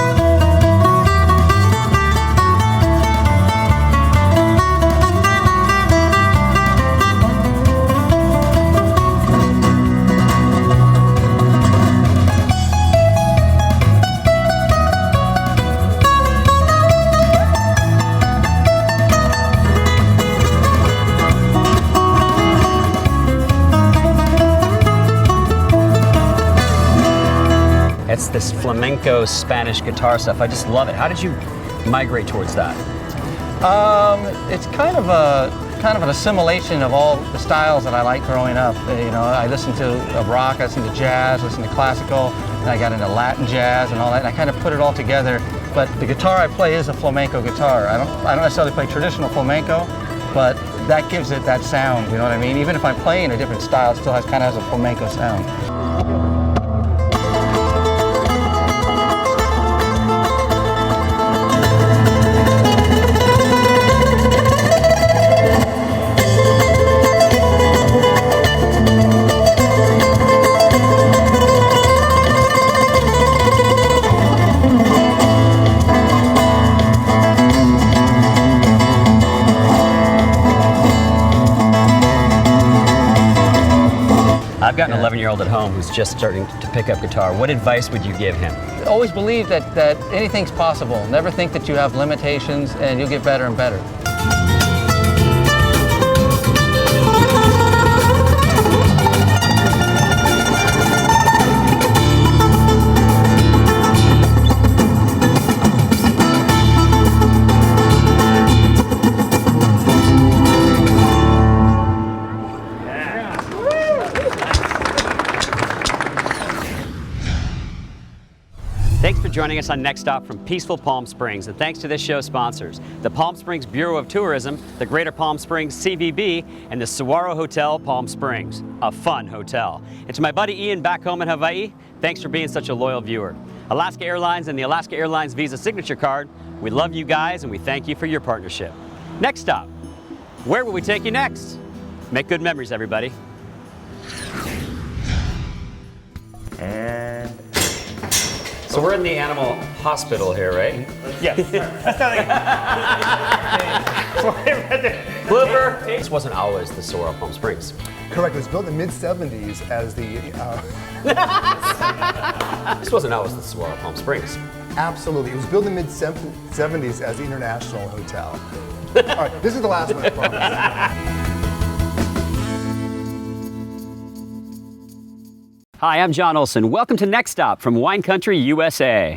It's this flamenco Spanish guitar stuff. I just love it. How did you migrate towards that? It's kind of an assimilation of all the styles that I liked growing up. You know, I listened to rock, I listened to jazz, I listened to classical, and I got into Latin jazz and all that, and I kind of put it all together. But the guitar I play is a flamenco guitar. I don't necessarily play traditional flamenco, but that gives it that sound, you know what I mean? Even if I'm playing a different style, it still kind of has a flamenco sound. I've got an 11-year-old at home who's just starting to pick up guitar. What advice would you give him? Always believe that anything's possible. Never think that you have limitations, and you'll get better and better. Thanks for joining us on Next Stop from peaceful Palm Springs, and thanks to this show's sponsors, the Palm Springs Bureau of Tourism, the Greater Palm Springs CVB, and the Saguaro Hotel Palm Springs, a fun hotel. And to my buddy Ian back home in Hawaii, thanks for being such a loyal viewer. Alaska Airlines and the Alaska Airlines Visa Signature Card, we love you guys and we thank you for your partnership. Next Stop, where will we take you next? Make good memories, everybody. And so we're in the animal hospital here, right? Yes. Blooper. This wasn't always the Saguaro Palm Springs. Correct. It was built in the mid-70s as the... This wasn't always the Saguaro Palm Springs. Absolutely. It was built in the mid-70s as the International Hotel. All right, this is the last one, I promise. Hi, I'm John Olson. Welcome to Next Stop from Wine Country, USA.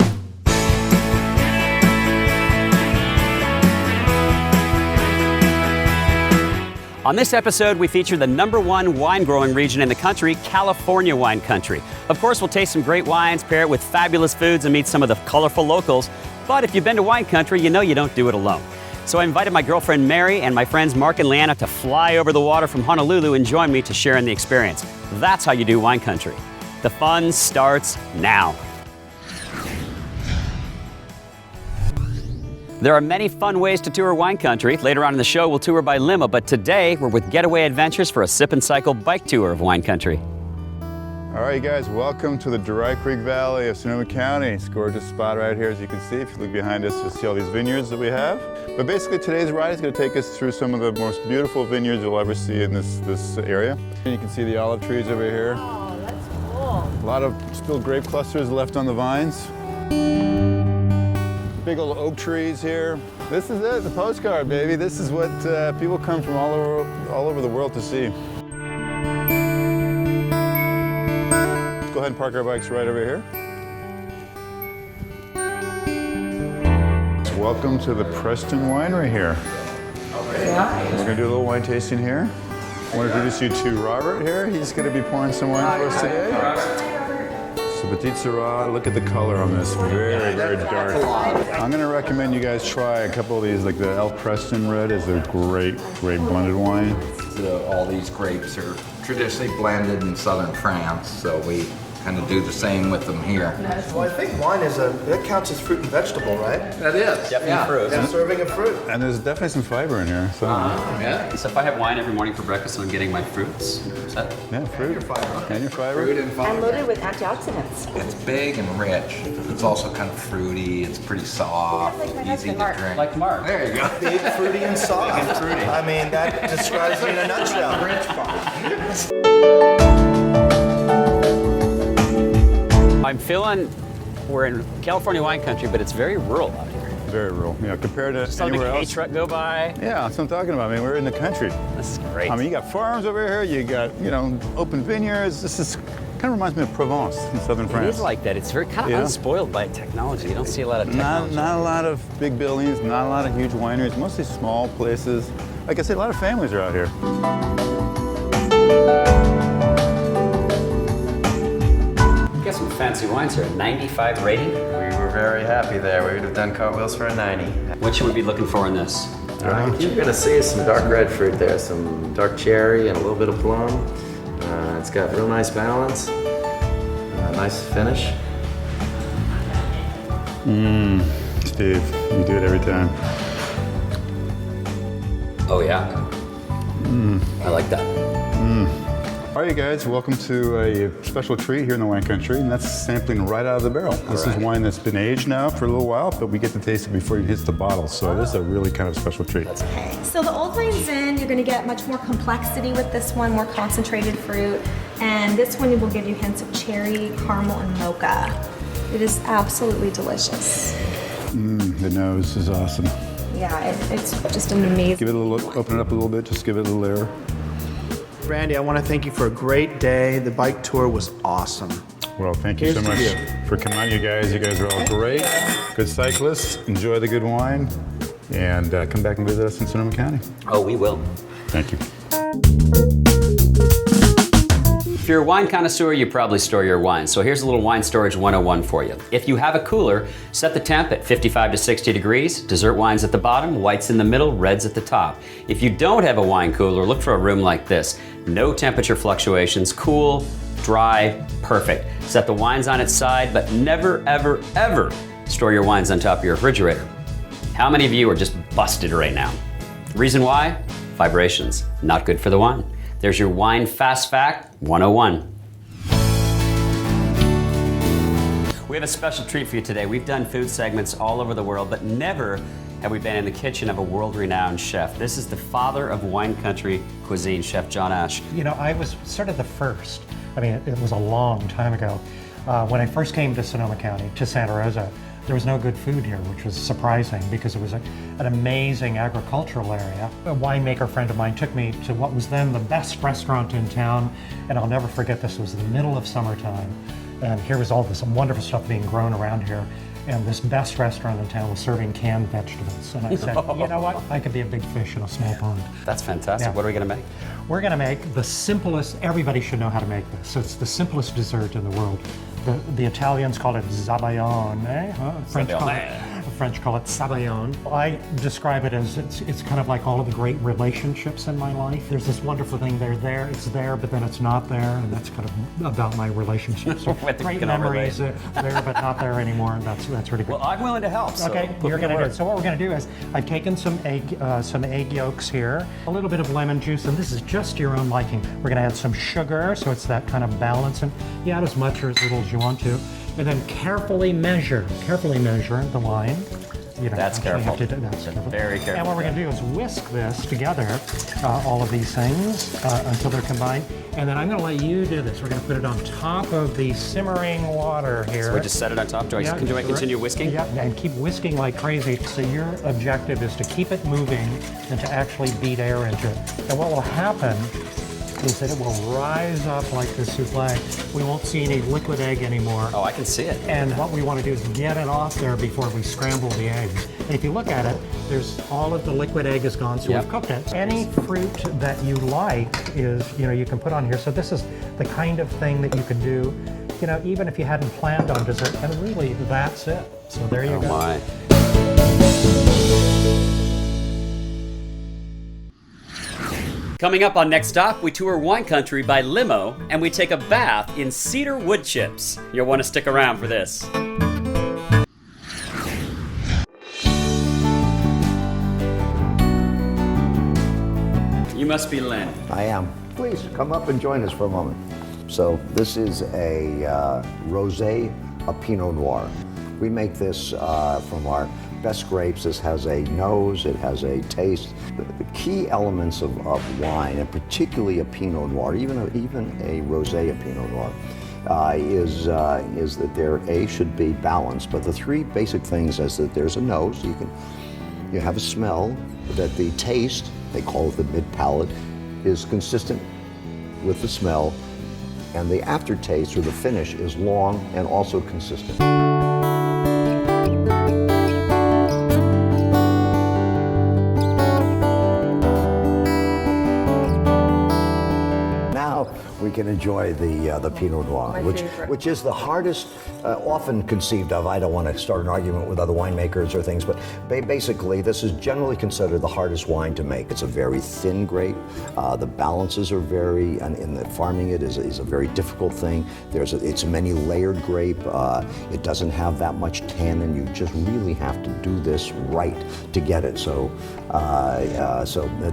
On this episode, we feature the #1 wine growing region in the country, California wine country. Of course, we'll taste some great wines, pair it with fabulous foods, and meet some of the colorful locals. But if you've been to wine country, you know you don't do it alone. So I invited my girlfriend Mary and my friends Mark and Leanna to fly over the water from Honolulu and join me to share in the experience. That's how you do wine country. The fun starts now. There are many fun ways to tour wine country. Later on in the show, we'll tour by limo, but today we're with Getaway Adventures for a sip and cycle bike tour of wine country. All right, guys, welcome to the Dry Creek Valley of Sonoma County. It's a gorgeous spot right here, as you can see. If you look behind us, you'll see all these vineyards that we have. But basically, today's ride is going to take us through some of the most beautiful vineyards you'll ever see in this area. And you can see the olive trees over here. Oh, that's cool. A lot of still grape clusters left on the vines. Big old oak trees here. This is it, the postcard, baby. This is what people come from all over the world to see. Go ahead and park our bikes right over here. Welcome to the Preston Winery here. We're going to do a little wine tasting here. I want to introduce you to Robert here. He's going to be pouring some wine for us today. So Petit Syrah, look at the color on this, very, very dark. I'm going to recommend you guys try a couple of these, like the El Preston Red is a great blended wine. All these grapes are traditionally blended in southern France, so we kind of do the same with them here. Well, I think wine that counts as fruit and vegetable, right? That is, definitely fruit. Yeah, serving of fruit. And there's definitely some fiber in here. So. Yeah. So if I have wine every morning for breakfast and I'm getting my fruits, is that? Yeah, fruit. And your fiber. Fruit and fiber. And loaded with antioxidants. It's big and rich. It's also kind of fruity. It's pretty soft, easy to drink. Like Mark. There you go. Big, fruity, and soft. Big and fruity. I mean, that describes you in a nutshell. Rich part. I'm feeling we're in California wine country, but it's very rural out here. Very rural, yeah, compared to Just anywhere a else. truck go by. Yeah, that's what I'm talking about. I mean, we're in the country. This is great. I mean, you got farms over here. You got, open vineyards. This is kind of reminds me of Provence in southern It France. is like that. It's very kind of unspoiled by technology. You don't see a lot of Not technology. a lot of big buildings, not a lot of huge wineries, mostly small places. Like I said, a lot of families are out here. You got some fancy wines here. 95 rating. We were very happy there. We would have done cartwheels for a 90. What should we be looking for in this? What you're gonna see is some dark red fruit there, some dark cherry and a little bit of plum. It's got real nice balance, nice finish. Steve, you do it every time. Oh yeah. I like that. All right, you guys, welcome to a special treat here in the wine country, and that's sampling right out of the barrel. This is wine that's been aged now for a little while, but we get to taste it before it hits the bottle, so this is a really kind of special treat. Okay, so the Old Vine Zen, you're going to get much more complexity with this one, more concentrated fruit, and this one will give you hints of cherry, caramel, and mocha. It is absolutely delicious. The nose is awesome. Yeah, it's just an amazing. Give it a little, open it up a little bit, just give it a little air. Randy, I want to thank you for a great day. The bike tour was awesome. Well, thank you so much for coming out, you guys. You guys are all great, good cyclists. Enjoy the good wine, and come back and visit us in Sonoma County. Oh, we will. Thank you. If you're a wine connoisseur, you probably store your wine. So here's a little wine storage 101 for you. If you have a cooler, set the temp at 55 to 60 degrees. Dessert wines at the bottom, whites in the middle, reds at the top. If you don't have a wine cooler, look for a room like this. No temperature fluctuations, cool, dry, perfect. Set the wines on its side, but never, ever, ever store your wines on top of your refrigerator. How many of you are just busted right now? The reason why? Vibrations. Not good for the wine. There's your Wine Fast Fact 101. We have a special treat for you today. We've done food segments all over the world, but never have we been in the kitchen of a world-renowned chef. This is the father of wine country cuisine, Chef John Ash. You know, I was sort of the first. I mean, it was a long time ago. When I first came to Sonoma County, to Santa Rosa, there was no good food here, which was surprising because it was an amazing agricultural area. A winemaker friend of mine took me to what was then the best restaurant in town, and I'll never forget, this was the middle of summertime, and here was all this wonderful stuff being grown around here. and this best restaurant in town was serving canned vegetables. And I said, you know what? I could be a big fish in a small pond. That's fantastic. Yeah. What are we going to make? We're going to make the simplest, everybody should know how to make this. So it's the simplest dessert in the world. The Italians call it zabaglione. French call it sabayon. I describe it as it's kind of like all of the great relationships in my life. There's this wonderful thing, it's there, but then it's not there, and that's kind of about my relationships. So great memories there, but not there anymore, and that's really good. Well, I'm willing to help. So okay, you're going to do it. So what we're going to do is I've taken some egg yolks here, a little bit of lemon juice, and this is just your own liking. We're going to add some sugar, so it's that kind of balance, and you add as much or as little as you want to. And then carefully measure the wine. You know, that's careful. That's careful. Very careful. And what we're going to do is whisk this together, all of these things, until they're combined. And then I'm going to let you do this. We're going to put it on top of the simmering water here. So we just set it on top. Do I continue whisking? Yeah, and keep whisking like crazy. So your objective is to keep it moving and to actually beat air into it. And what will happen is that it will rise up like the souffle. We won't see any liquid egg anymore. Oh, I can see it. And what we want to do is get it off there before we scramble the eggs. And if you look at it, there's all of the liquid egg is gone, so we've cooked it. Any fruit that you like is, you can put on here. So this is the kind of thing that you can do, even if you hadn't planned on dessert. And really, that's it. So there you go. My. Coming up on Next Stop, we tour wine country by limo, and we take a bath in cedar wood chips. You'll want to stick around for this. You must be Len. I am. Please come up and join us for a moment. So this is a rosé, a Pinot Noir. We make this from our best grapes. This has a nose, it has a taste. The key elements of wine, and particularly a Pinot Noir, even a rosé, a Pinot Noir, is that there should be balanced. But the three basic things is that there's a nose, you have a smell, that the taste, they call it the mid-palate, is consistent with the smell, and the aftertaste or the finish is long and also consistent. We can enjoy the Pinot Noir, which is the hardest, often conceived of. I don't want to start an argument with other winemakers or things, but basically this is generally considered the hardest wine to make. It's a very thin grape. The balances are and the farming it is a very difficult thing. It's a many layered grape. It doesn't have that much tannin. You just really have to do this right to get it. So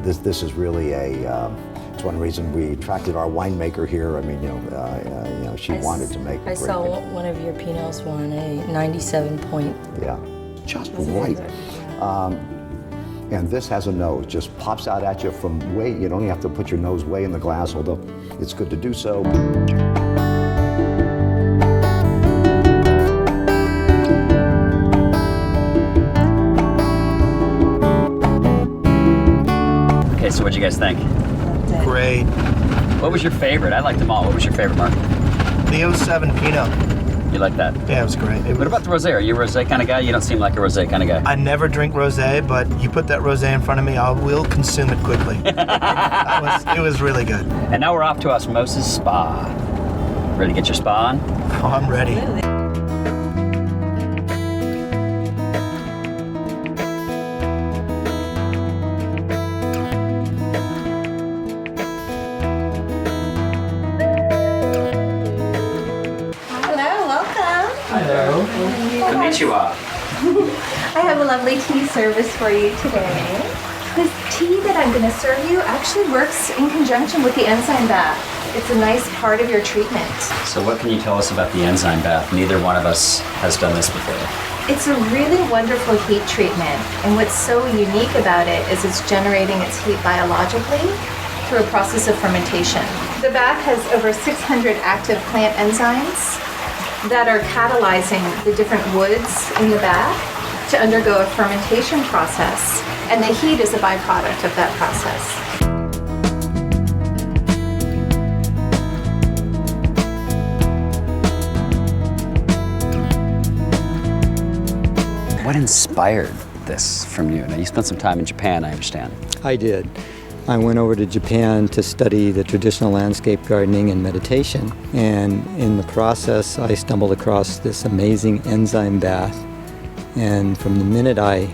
this is really it's one reason we attracted our winemaker here. I mean, she wanted to make a great. I saw one of your Pinots won a 97 point. Yeah, just right. And this has a nose, just pops out at you from way. You don't even have to put your nose way in the glass, although it's good to do so. Okay, so what'd you guys think? Great. What was your favorite? I liked them all. What was your favorite, Mark? The 07 Pinot. You like that? Yeah, it was great. What about the rosé? Are you a rosé kind of guy? You don't seem like a rosé kind of guy. I never drink rosé, but you put that rosé in front of me, I will consume it quickly. It was really good. And now we're off to Osmosis Spa. Ready to get your spa on? Oh, I'm ready. Konnichiwa. I have a lovely tea service for you today. This tea that I'm going to serve you actually works in conjunction with the enzyme bath. It's a nice part of your treatment. So what can you tell us about the enzyme bath? Neither one of us has done this before. It's a really wonderful heat treatment, and what's so unique about it is it's generating its heat biologically through a process of fermentation. The bath has over 600 active plant enzymes that are catalyzing the different woods in the bath to undergo a fermentation process, and the heat is a byproduct of that process. What inspired this from you? Now, you spent some time in Japan, I understand. I did. I went over to Japan to study the traditional landscape gardening and meditation, and in the process I stumbled across this amazing enzyme bath, and from the minute I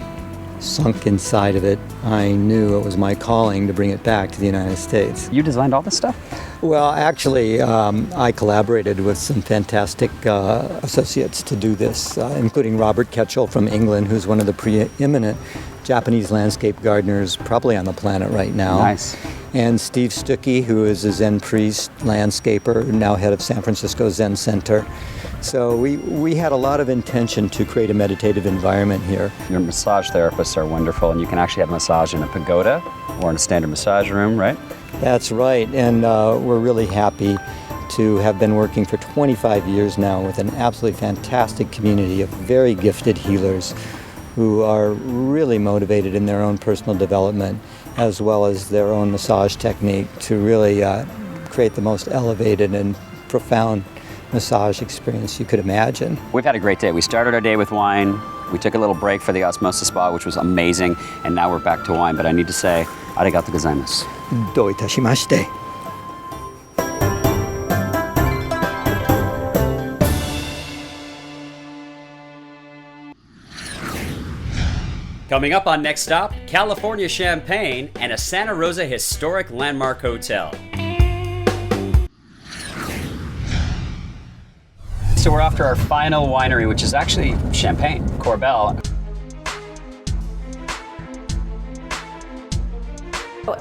sunk inside of it, I knew it was my calling to bring it back to the United States. You designed all this stuff? Well, actually, I collaborated with some fantastic associates to do this, including Robert Ketchell from England, who's one of the preeminent Japanese landscape gardeners probably on the planet right now. Nice. And Steve Stuckey, who is a Zen priest, landscaper, now head of San Francisco Zen Center. So we had a lot of intention to create a meditative environment here. Your massage therapists are wonderful, and you can actually have massage in a pagoda or in a standard massage room, right? That's right, and we're really happy to have been working for 25 years now with an absolutely fantastic community of very gifted healers who are really motivated in their own personal development as well as their own massage technique to really create the most elevated and profound massage experience you could imagine. We've had a great day. We started our day with wine. We took a little break for the Osmosis Spa, which was amazing, and now we're back to wine. But I need to say, arigato gozaimasu. Do itashimashite. Coming up on Next Stop, California Champagne and a Santa Rosa historic landmark hotel. So we're off to our final winery, which is actually Champagne, Corbel.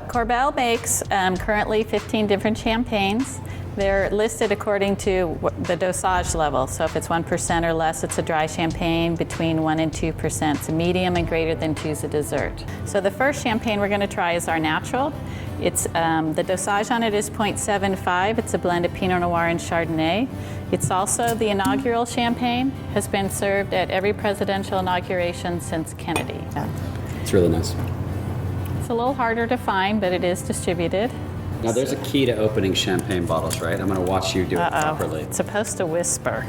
Corbel makes currently 15 different champagnes. They're listed according to the dosage level. So if it's 1% or less, it's a dry champagne. Between 1 and 2%, it's a medium, and greater than 2 is a dessert. So the first champagne we're going to try is our natural. It's the dosage on it is 0.75. It's a blend of Pinot Noir and Chardonnay. It's also the inaugural champagne. Has been served at every presidential inauguration since Kennedy. It's really nice. It's a little harder to find, but it is distributed. Now there's a key to opening champagne bottles, right? I'm going to watch you do it properly. It's supposed to whisper.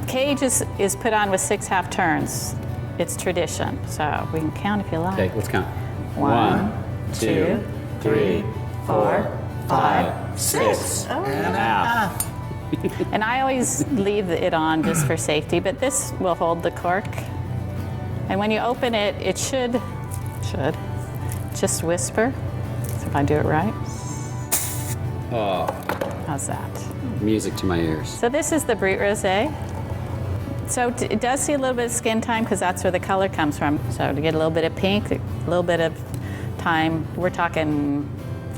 Cage is put on with 6 half turns. It's tradition. So we can count if you like. Okay, let's count. 1, 2, 3, 4, 5, 6. And a half. And I always leave it on just for safety, but this will hold the cork. And when you open it, it should just whisper. So if I do it right. Oh. How's that? Music to my ears. So this is the Brut Rosé. So it does see a little bit of skin time because that's where the color comes from. So to get a little bit of pink, a little bit of time, we're talking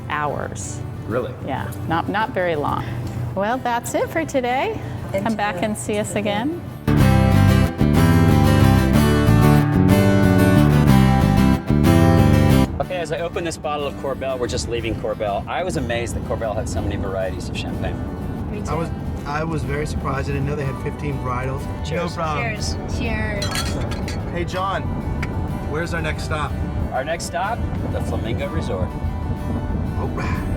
hours. Really? Yeah, not very long. Well, that's it for today. Come back and see us again. Okay, as I open this bottle of Corbel, we're just leaving Corbel. I was amazed that Corbel had so many varieties of champagne. Me too. I was very surprised. I didn't know they had 15 varietals. Cheers. No problem. Cheers. Hey, John, where's our next stop? Our next stop, the Flamingo Resort. All right.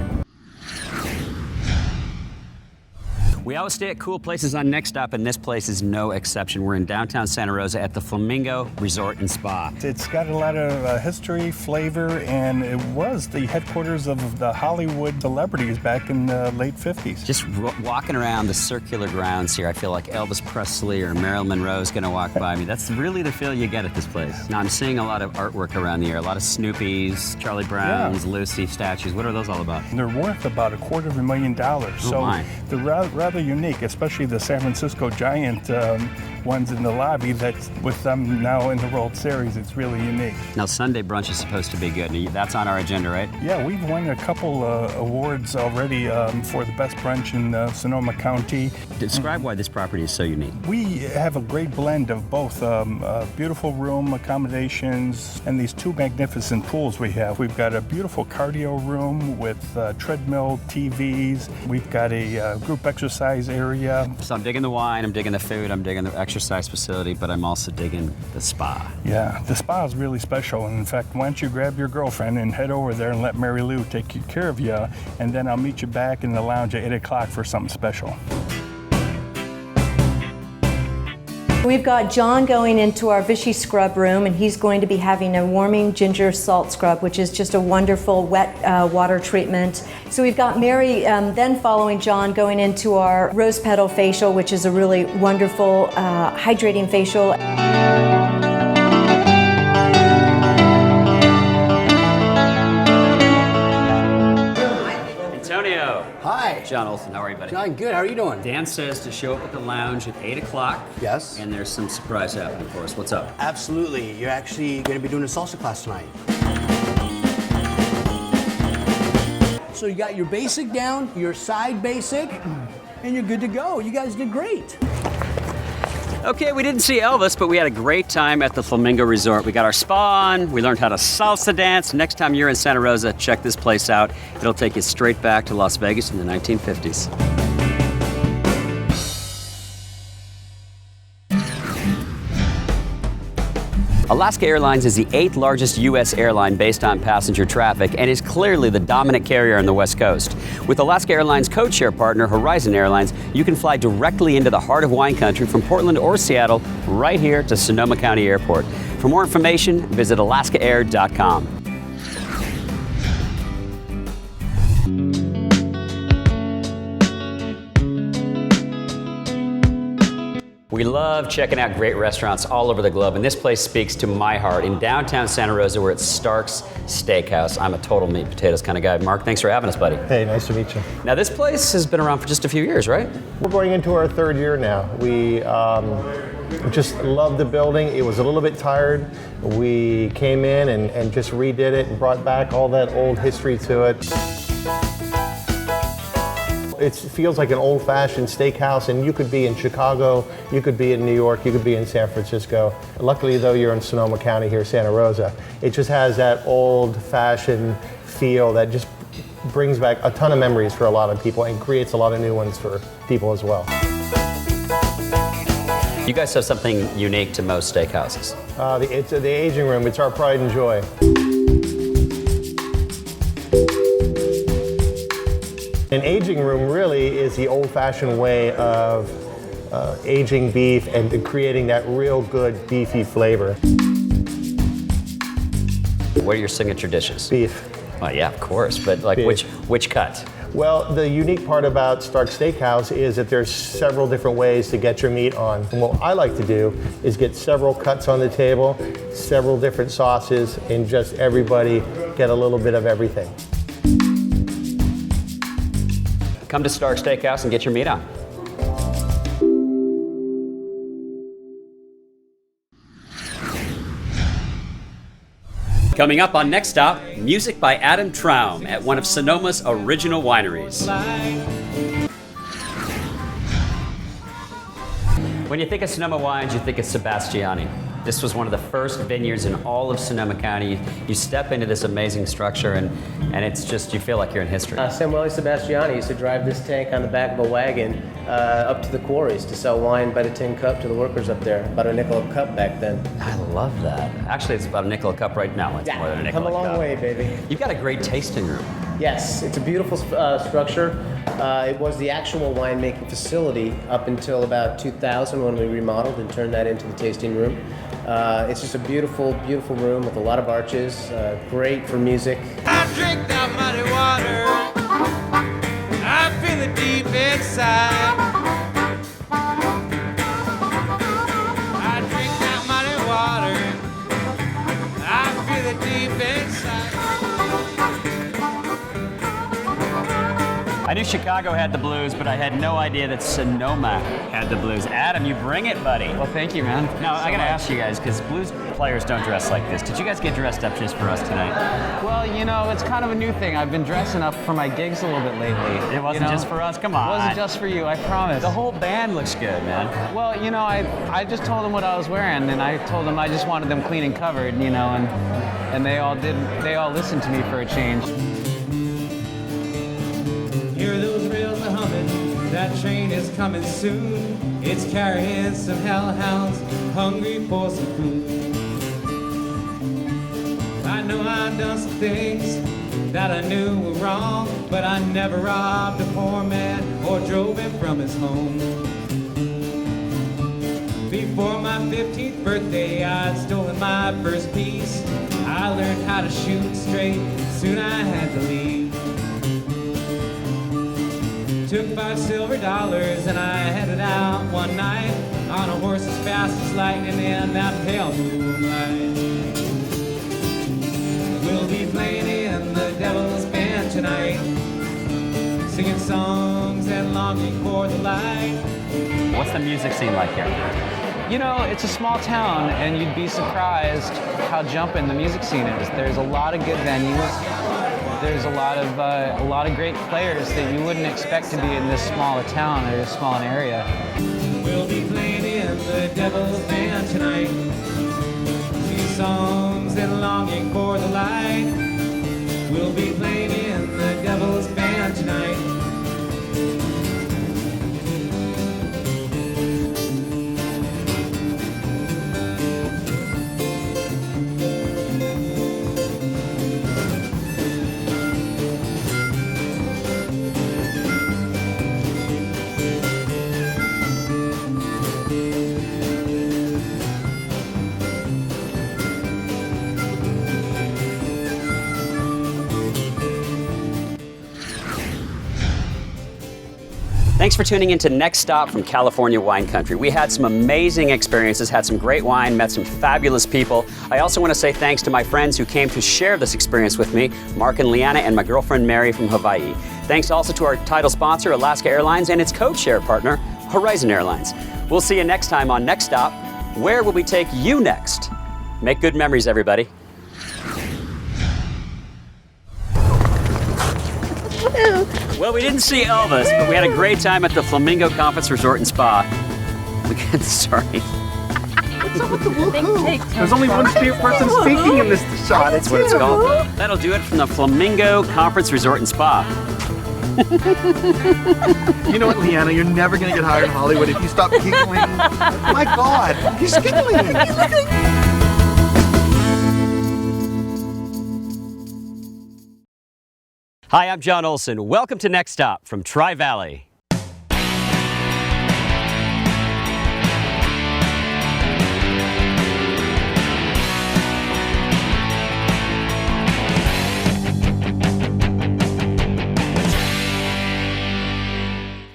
We always stay at cool places on Next Stop, and this place is no exception. We're in downtown Santa Rosa at the Flamingo Resort and Spa. It's got a lot of history, flavor, and it was the headquarters of the Hollywood celebrities back in the late 50s. Just walking around the circular grounds here, I feel like Elvis Presley or Marilyn Monroe is going to walk by me. That's really the feel you get at this place. Now, I'm seeing a lot of artwork around the air, a lot of Snoopy's, Charlie Brown's, Lucy statues. What are those all about? They're worth about $250,000. So my. they're rather unique, especially the San Francisco Giant ones in the lobby. That's with them now in the World Series. It's really unique. Now, Sunday brunch is supposed to be good. That's on our agenda, right? Yeah, we've won a couple awards already for the best brunch in Sonoma County. Describe why this property is so unique. We have a great blend of both beautiful room accommodations and these 2 magnificent pools we have. We've got a beautiful cardio room with treadmill, TVs. We've got a group exercise area. So I'm digging the wine, I'm digging the food, I'm digging the exercise facility, but I'm also digging the spa. Yeah, the spa is really special. And in fact, why don't you grab your girlfriend and head over there and let Mary Lou take care of you, and then I'll meet you back in the lounge at 8 o'clock for something special. We've got John going into our Vichy scrub room, and he's going to be having a warming ginger salt scrub, which is just a wonderful wet water treatment. So we've got Mary then following John going into our rose petal facial, which is a really wonderful hydrating facial. Antonio. Hi. John Olson, how are you, buddy? John, good. How are you doing? Dan says to show up at the lounge at 8 o'clock. Yes. And there's some surprise happening for us. What's up? Absolutely. You're actually going to be doing a salsa class tonight. So you got your basic down, your side basic, and you're good to go. You guys did great. Okay, we didn't see Elvis, but we had a great time at the Flamingo Resort. We got our spa on, we learned how to salsa dance. Next time you're in Santa Rosa, check this place out. It'll take you straight back to Las Vegas in the 1950s. Alaska Airlines is the 8th largest U.S. airline based on passenger traffic and is clearly the dominant carrier on the West Coast. With Alaska Airlines codeshare partner Horizon Airlines, you can fly directly into the heart of wine country from Portland or Seattle right here to Sonoma County Airport. For more information, visit alaskaair.com. We love checking out great restaurants all over the globe, and this place speaks to my heart. In downtown Santa Rosa, we're at Stark's Steakhouse. I'm a total meat and potatoes kind of guy. Mark, thanks for having us, buddy. Hey, nice to meet you. Now, this place has been around for just a few years, right? We're going into our 3rd year now. We just love the building. It was a little bit tired. We came in and just redid it and brought back all that old history to it. It feels like an old-fashioned steakhouse, and you could be in Chicago, you could be in New York, you could be in San Francisco. Luckily, though, you're in Sonoma County here, Santa Rosa. It just has that old-fashioned feel that just brings back a ton of memories for a lot of people and creates a lot of new ones for people as well. You guys have something unique to most steakhouses. It's the aging room. It's our pride and joy. An aging room really is the old-fashioned way of aging beef and creating that real good beefy flavor. What are your signature dishes? Beef. Well, yeah, of course, but like which cut? Well, the unique part about Stark's Steakhouse is that there's several different ways to get your meat on. And what I like to do is get several cuts on the table, several different sauces, and just everybody get a little bit of everything. Come to Stark's Steakhouse and get your meat on. Coming up on Next Stop, music by Adam Traum at one of Sonoma's original wineries. When you think of Sonoma wines, you think of Sebastiani. This was one of the first vineyards in all of Sonoma County. You step into this amazing structure and it's just, you feel like you're in history. Samuele Sebastiani used to drive this tank on the back of a wagon up to the quarries to sell wine by the tin cup to the workers up there. About a nickel a cup back then. I love that. Actually, it's about a nickel a cup right now. It's more than a nickel a cup. Come a long way, baby. You've got a great tasting room. Yes, it's a beautiful structure. It was the actual winemaking facility up until about 2000 when we remodeled and turned that into the tasting room. It's just a beautiful, beautiful room with a lot of arches, great for music. I drink that muddy water, I feel it deep inside. I drink that muddy water, I feel it deep inside. I knew Chicago had the blues, but I had no idea that Sonoma had the blues. Adam, you bring it, buddy. Well, thank you, man. Now, I gotta ask you guys, because blues players don't dress like this. Did you guys get dressed up just for us tonight? Well, you know, it's kind of a new thing. I've been dressing up for my gigs a little bit lately. It wasn't just for us? Come on. It wasn't just for you, I promise. The whole band looks good, man. Well, you know, I just told them what I was wearing, and I told them I just wanted them clean and covered, you know, and they all did. They all listened to me for a change. Hear those rails a humming, that train is coming soon. It's carrying some hellhounds, hungry for some food. I know I've done some things that I knew were wrong, but I never robbed a poor man or drove him from his home. Before birthday, I'd stolen my first piece. I learned how to shoot straight, soon I had to leave. Took $5 silver and I headed out one night on a horse as fast as lightning in that pale moonlight. We'll be playing in the Devil's Band tonight, singing songs and longing for the light. What's the music scene like here? You know, it's a small town, and you'd be surprised how jumping the music scene is. There's a lot of good venues. There's a lot of great players that you wouldn't expect to be in this small a town or this small an area. We'll be playing in the Devil's Band tonight, singing songs and longing for the light. We'll be playing in the Devil's Band tonight. Thanks for tuning in to Next Stop from California Wine Country. We had some amazing experiences, had some great wine, met some fabulous people. I also want to say thanks to my friends who came to share this experience with me, Mark and Leanna and my girlfriend Mary from Hawaii. Thanks also to our title sponsor, Alaska Airlines, and its code-share partner, Horizon Airlines. We'll see you next time on Next Stop. Where will we take you next? Make good memories, everybody. Well, we didn't see Elvis, but we had a great time at the Flamingo Conference Resort and Spa. Sorry. There's only one person speaking in this shot. That's what it's called. That'll do it from the Flamingo Conference Resort and Spa. You know what, Leanna? You're never going to get hired in Hollywood if you stop giggling. My God, he's giggling. Hi, I'm John Olson. Welcome to Next Stop from Tri-Valley.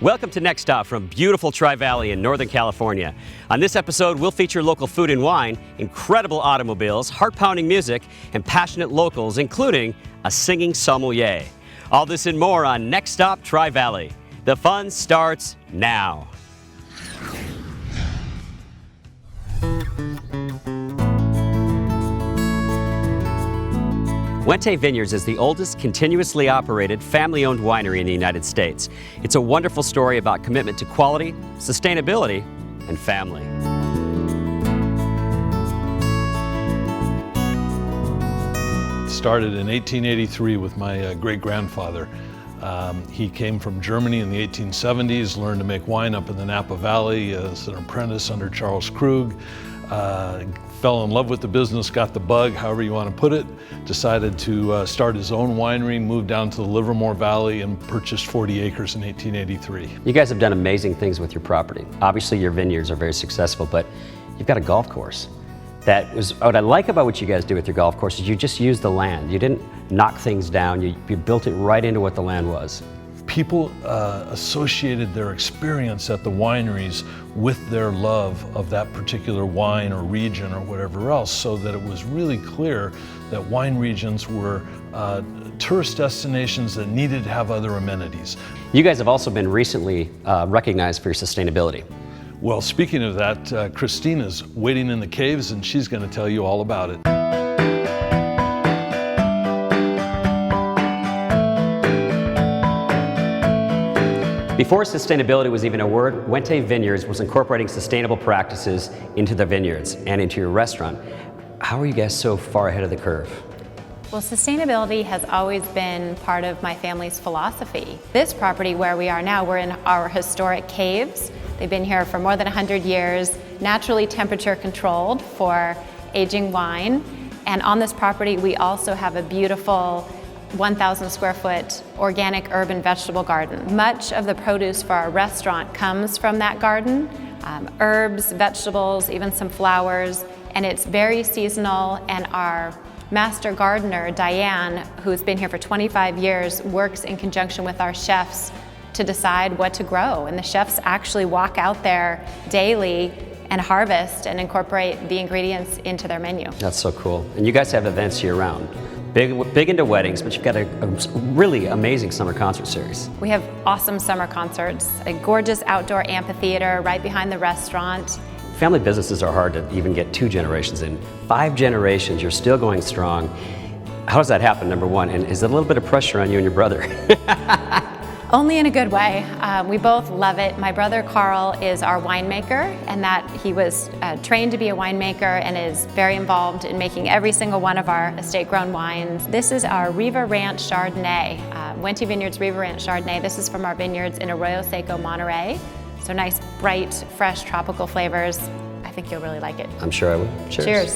Welcome to Next Stop from beautiful Tri-Valley in Northern California. On this episode, we'll feature local food and wine, incredible automobiles, heart-pounding music, and passionate locals, including a singing sommelier. All this and more on Next Stop Tri-Valley. The fun starts now. Wente Vineyards is the oldest continuously operated family-owned winery in the United States. It's a wonderful story about commitment to quality, sustainability, and family. Started in 1883 with my great-grandfather. He came from Germany in the 1870s, learned to make wine up in the Napa Valley as an apprentice under Charles Krug. Fell in love with the business, got the bug, however you want to put it, decided to start his own winery, moved down to the Livermore Valley and purchased 40 acres in 1883. You guys have done amazing things with your property. Obviously your vineyards are very successful, but you've got a golf course. That is what I like about what you guys do with your golf course is you just use the land. You didn't knock things down, you built it right into what the land was. People associated their experience at the wineries with their love of that particular wine or region or whatever else, so that it was really clear that wine regions were tourist destinations that needed to have other amenities. You guys have also been recently recognized for your sustainability. Well, speaking of that, Christina's waiting in the caves and she's going to tell you all about it. Before sustainability was even a word, Wente Vineyards was incorporating sustainable practices into the vineyards and into your restaurant. How are you guys so far ahead of the curve? Well, sustainability has always been part of my family's philosophy. This property where we are now, we're in our historic caves. They've been here for more than 100 years, naturally temperature controlled for aging wine. And on this property, we also have a beautiful 1,000 square foot organic herb and vegetable garden. Much of the produce for our restaurant comes from that garden. Herbs, vegetables, even some flowers. and it's very seasonal, and our master gardener, Diane, who's been here for 25 years, works in conjunction with our chefs to decide what to grow. And the chefs actually walk out there daily and harvest and incorporate the ingredients into their menu. That's so cool. And you guys have events year-round. Big into weddings, but you've got a really amazing summer concert series. We have awesome summer concerts, a gorgeous outdoor amphitheater right behind the restaurant. Family businesses are hard to even get 2 generations in. 5 generations, you're still going strong. How does that happen, number one? And is there a little bit of pressure on you and your brother? Only in a good way. We both love it. My brother Carl is our winemaker, and that he was trained to be a winemaker and is very involved in making every single one of our estate-grown wines. This is our Riva Ranch Chardonnay, Wente Vineyards Riva Ranch Chardonnay. This is from our vineyards in Arroyo Seco, Monterey. So nice, bright, fresh, tropical flavors. I think you'll really like it. I'm sure I would. Cheers. Cheers.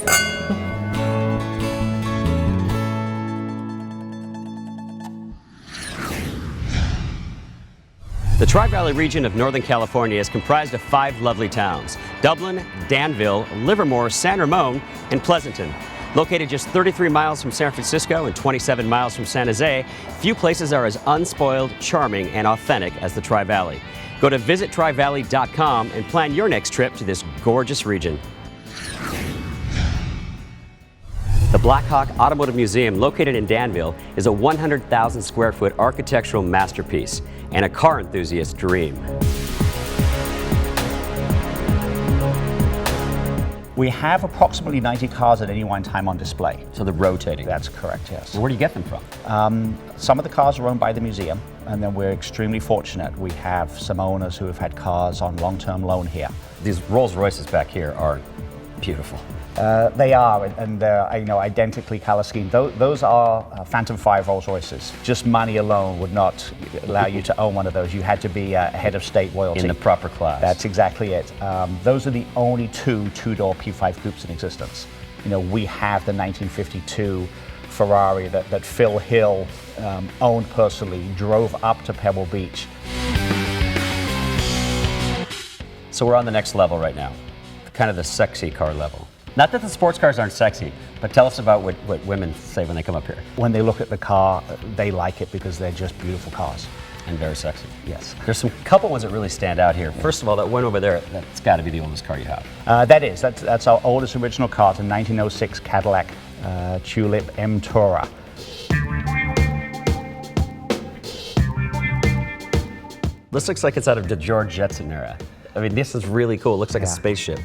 The Tri-Valley region of Northern California is comprised of 5 lovely towns: Dublin, Danville, Livermore, San Ramon, and Pleasanton. Located just 33 miles from San Francisco and 27 miles from San Jose, few places are as unspoiled, charming, and authentic as the Tri-Valley. Go to visittrivalley.com and plan your next trip to this gorgeous region. The Black Hawk Automotive Museum, located in Danville, is a 100,000 square foot architectural masterpiece and a car enthusiast's dream. We have approximately 90 cars at any one time on display. So they're rotating? That's correct, yes. Where do you get them from? Some of the cars are owned by the museum, and then we're extremely fortunate. We have some owners who have had cars on long-term loan here. These Rolls Royces back here are beautiful. They are, and they're identically color schemed. Those are Phantom 5 Rolls Royces. Just money alone would not allow you to own one of those. You had to be head of state royalty. In the proper class. That's exactly it. Those are the only 2 two-door P5 coupes in existence. We have the 1952 Ferrari that Phil Hill owned personally, drove up to Pebble Beach. So we're on the next level right now, kind of the sexy car level. Not that the sports cars aren't sexy, but tell us about what women say when they come up here. When they look at the car, they like it because they're just beautiful cars. And very sexy. Yes. There's some couple ones that really stand out here. First of all, that one over there, that's got to be the oldest car you have. That's our oldest original car. It's a 1906 Cadillac Tulip M Tourer. This looks like it's out of the George Jetson era. I mean, this is really cool. It looks like a spaceship.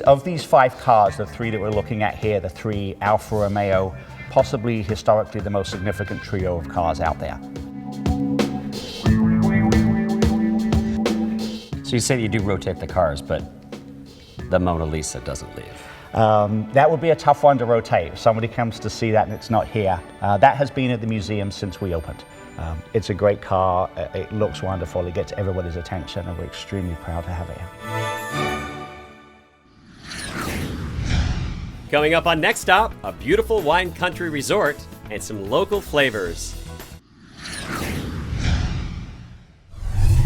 Of these 5 cars, the 3 that we're looking at here, the 3 Alfa Romeo, possibly historically the most significant trio of cars out there. So you say that you do rotate the cars, but the Mona Lisa doesn't leave. That would be a tough one to rotate. If somebody comes to see that and it's not here, that has been at the museum since we opened. It's a great car, it looks wonderful, it gets everybody's attention, and we're extremely proud to have it here. Coming up on Next Stop, a beautiful wine country resort and some local flavors.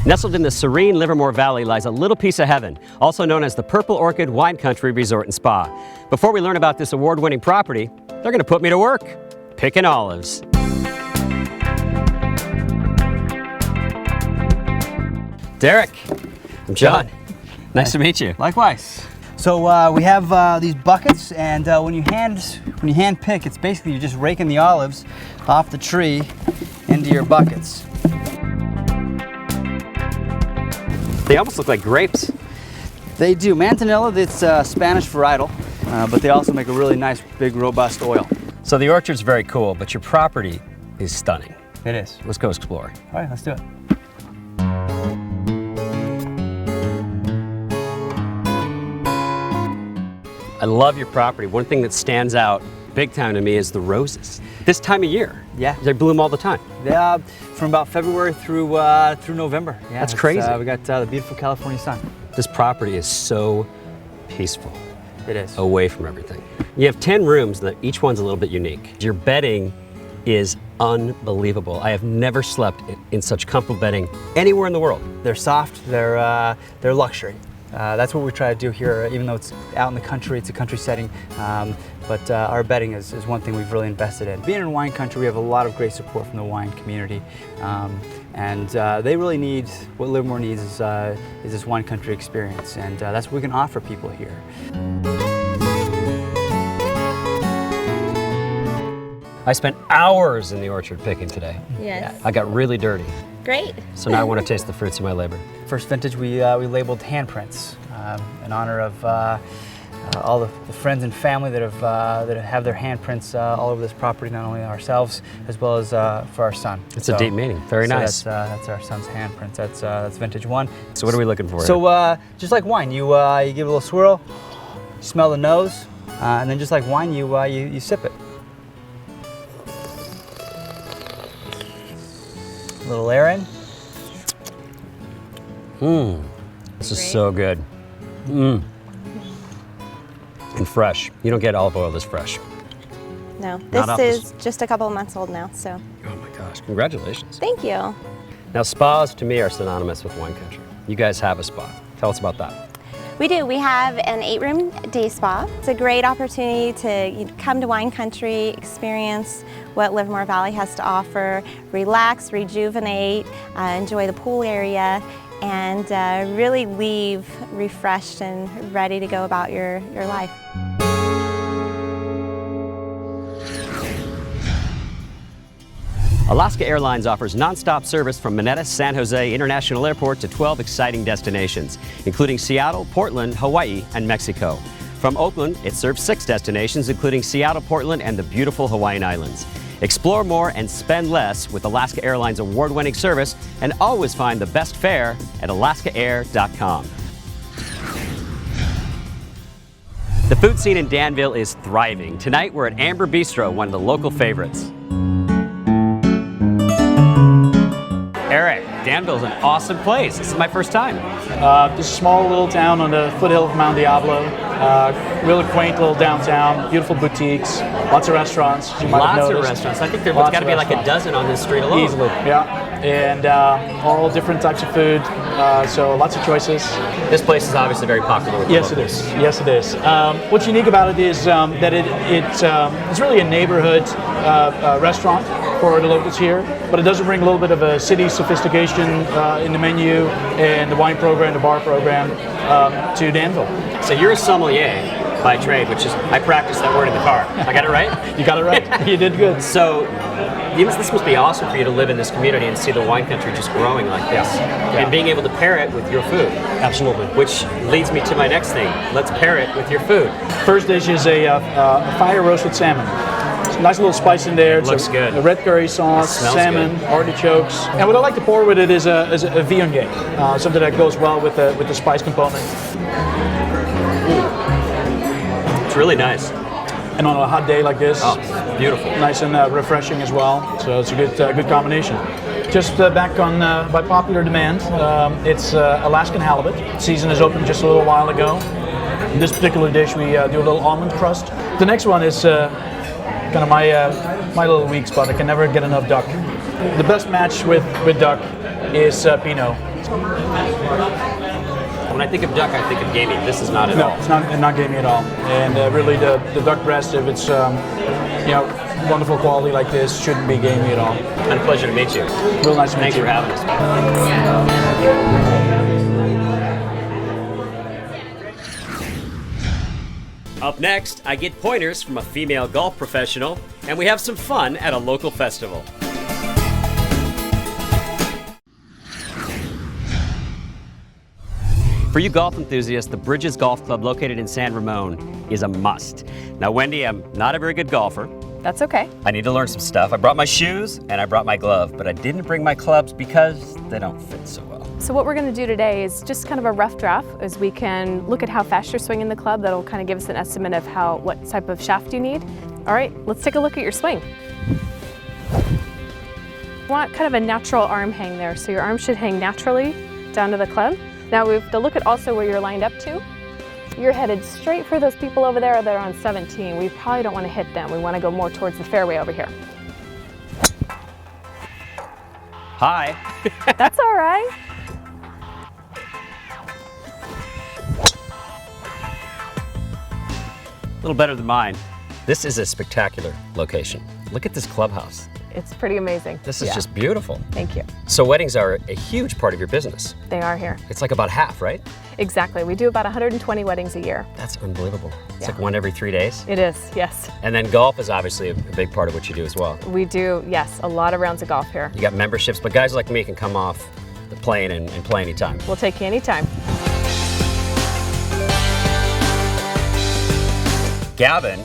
Nestled in the serene Livermore Valley lies a little piece of heaven, also known as the Purple Orchid Wine Country Resort and Spa. Before we learn about this award-winning property, they're going to put me to work, picking olives. Derek, I'm John. Nice to meet you. Likewise. So we have these buckets, and when you hand pick, it's basically you're just raking the olives off the tree into your buckets. They almost look like grapes. They do. Manzanilla, it's Spanish varietal, but they also make a really nice, big, robust oil. So the orchard's very cool, but your property is stunning. It is. Let's go explore. All right, let's do it. I love your property. One thing that stands out big time to me is the roses. This time of year, yeah, they bloom all the time. Yeah, from about February through November. Yeah, that's crazy. We got the beautiful California sun. This property is so peaceful. It is. Away from everything. You have 10 rooms, that each one's a little bit unique. Your bedding is unbelievable. I have never slept in such comfortable bedding anywhere in the world. They're soft. They're luxury. That's what we try to do here, even though it's out in the country, it's a country setting. But our bedding is one thing we've really invested in. Being in wine country, we have a lot of great support from the wine community. And they really need, what Livermore needs is this wine country experience. And that's what we can offer people here. I spent hours in the orchard picking today. Yes. I got really dirty. Great. So now I want to taste the fruits of my labor. First vintage, we labeled handprints in honor of all the friends and family that have their handprints all over this property, not only ourselves as well as for our son. It's a deep meaning. Very nice. That's our son's handprints. That's vintage 1. So what are we looking for? So just like wine, you give it a little swirl, smell the nose, and then just like wine, you sip it. A little air in. This is so good. And fresh. You don't get olive oil this fresh. No, Not this is just a couple of months old now, so. Oh my gosh, congratulations. Thank you. Now spas to me are synonymous with wine country. You guys have a spa. Tell us about that. We do. We have an 8-room day spa. It's a great opportunity to come to wine country, experience what Livermore Valley has to offer, relax, rejuvenate, enjoy the pool area, and really leave refreshed and ready to go about your life. Alaska Airlines offers nonstop service from Mineta San Jose International Airport to 12 exciting destinations, including Seattle, Portland, Hawaii, and Mexico. From Oakland, it serves 6 destinations, including Seattle, Portland, and the beautiful Hawaiian Islands. Explore more and spend less with Alaska Airlines' award-winning service, and always find the best fare at alaskaair.com. The food scene in Danville is thriving. Tonight, we're at Amber Bistro, one of the local favorites. Eric, Danville's an awesome place. This is my first time. This small little town on the foothill of Mount Diablo. Really quaint little downtown, beautiful boutiques, lots of restaurants. You might have Lots of noticed. restaurants. I think there's got to be like a dozen on this street alone. Easily, yeah. And all different types of food, so lots of choices. This place is obviously very popular with the Yes, it locals. is. Yes, it is. What's unique about it is that it's really a neighborhood restaurant for the locals here, but it does bring a little bit of a city sophistication in the menu and the wine program, the bar program to Danville. So you're a sommelier by trade, which is, I practiced that word in the car. I got it right? You got it right. You did good. So this must be awesome for you to live in this community and see the wine country just growing like this. Yeah. And being able to pair it with your food. Absolutely. Which leads me to my next thing. Let's pair it with your food. First dish is a fire roasted salmon. It's a nice little spice in there. Looks good. A red curry sauce, It smells salmon, good. artichokes. And what I like to pour with it is a viognier, something that goes well with the spice component. It's really nice. And on a hot day like this, beautiful. Nice and refreshing as well. So it's a good combination. Just back on by popular demand, it's Alaskan halibut. Season is open just a little while ago. In this particular dish, we do a little almond crust. The next one is kind of my little weak spot. I can never get enough duck. The best match with duck is Pinot. When I think of duck, I think of gamey. This is not at all. No, it's not gamey at all. And really, the duck breast, if it's wonderful quality like this, shouldn't be gamey at all. And a pleasure to meet you. Real nice to meet Thanks you. for having us. Up next, I get pointers from a female golf professional, and we have some fun at a local festival. For you golf enthusiasts, the Bridges Golf Club located in San Ramon is a must. Now, Wendy, I'm not a very good golfer. That's okay. I need to learn some stuff. I brought my shoes and I brought my glove, but I didn't bring my clubs because they don't fit so well. So what we're going to do today is just kind of a rough draft, as we can look at how fast you're swinging the club. That'll kind of give us an estimate of what type of shaft you need. All right, let's take a look at your swing. You want kind of a natural arm hang there, so your arm should hang naturally down to the club. Now we have to look at also where you're lined up to. You're headed straight for those people over there that are on 17. We probably don't want to hit them. We want to go more towards the fairway over here. Hi. That's all right. little better than mine. This is a spectacular location. Look at this clubhouse. It's pretty amazing. This is just beautiful. Thank you. So weddings are a huge part of your business. They are here. It's like about half, right? Exactly. We do about 120 weddings a year. That's unbelievable. It's like one every 3 days. It is, yes. And then golf is obviously a big part of what you do as well. We do, yes, a lot of rounds of golf here. You got memberships, but guys like me can come off the plane and play anytime. We'll take you anytime. Gavin,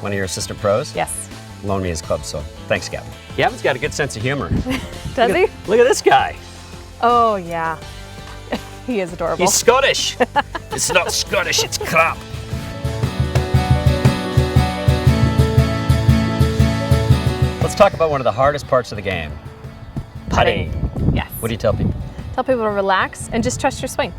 one of your assistant pros, yes, loaned me his club, so thanks, Gavin. Gavin's got a good sense of humor. Does he? Look at this guy. Oh, yeah. He is adorable. He's Scottish. It's not Scottish, it's crap. Let's talk about one of the hardest parts of the game. Putting. Yes. What do you tell people? Tell people to relax and just trust your swing.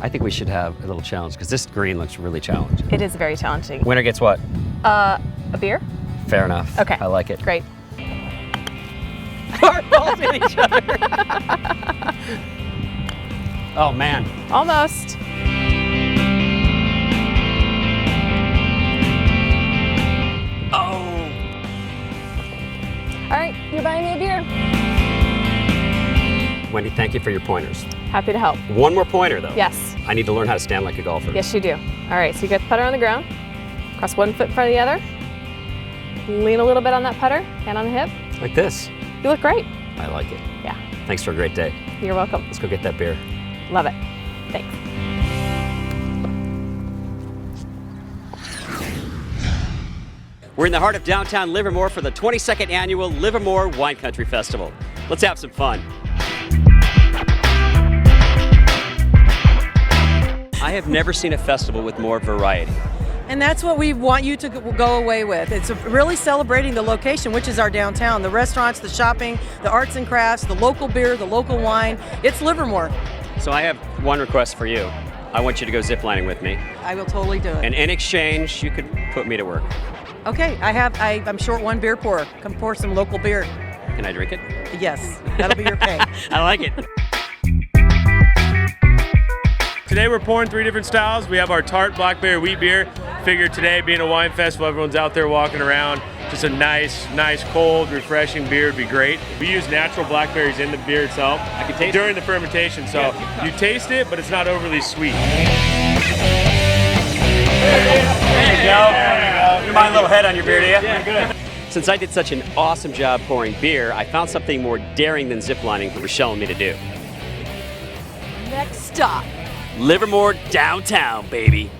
I think we should have a little challenge because this green looks really challenging. It is very challenging. Winner gets what? A beer? Fair enough. Okay. I like it. Great. Our balls hit each other. Oh, man. Almost. Oh. All right, you're buying me a beer. Wendy, thank you for your pointers. Happy to help. One more pointer, though. Yes. I need to learn how to stand like a golfer. Yes, you do. All right, so you got the putter on the ground. Cross one foot in front of the other. Lean a little bit on that putter, hand on the hip. Like this. You look great. I like it. Yeah. Thanks for a great day. You're welcome. Let's go get that beer. Love it. Thanks. We're in the heart of downtown Livermore for the 22nd annual Livermore Wine Country Festival. Let's have some fun. I have never seen a festival with more variety. And that's what we want you to go away with. It's really celebrating the location, which is our downtown. The restaurants, the shopping, the arts and crafts, the local beer, the local wine. It's Livermore. So I have one request for you. I want you to go ziplining with me. I will totally do it. And in exchange, you could put me to work. Okay, I'm short one beer pourer. Come pour some local beer. Can I drink it? Yes, that'll be your pay. I like it. Today we're pouring 3 different styles. We have our tart blackberry wheat beer. Figure today being a wine festival, everyone's out there walking around. Just a nice, cold, refreshing beer would be great. We use natural blackberries in the beer itself. I can taste during the fermentation, so you taste it, but it's not overly sweet. There you go. You mind a little head on your beer, do you? Yeah, good. Since I did such an awesome job pouring beer, I found something more daring than ziplining for Rochelle and me to do. Next stop. Livermore downtown, baby.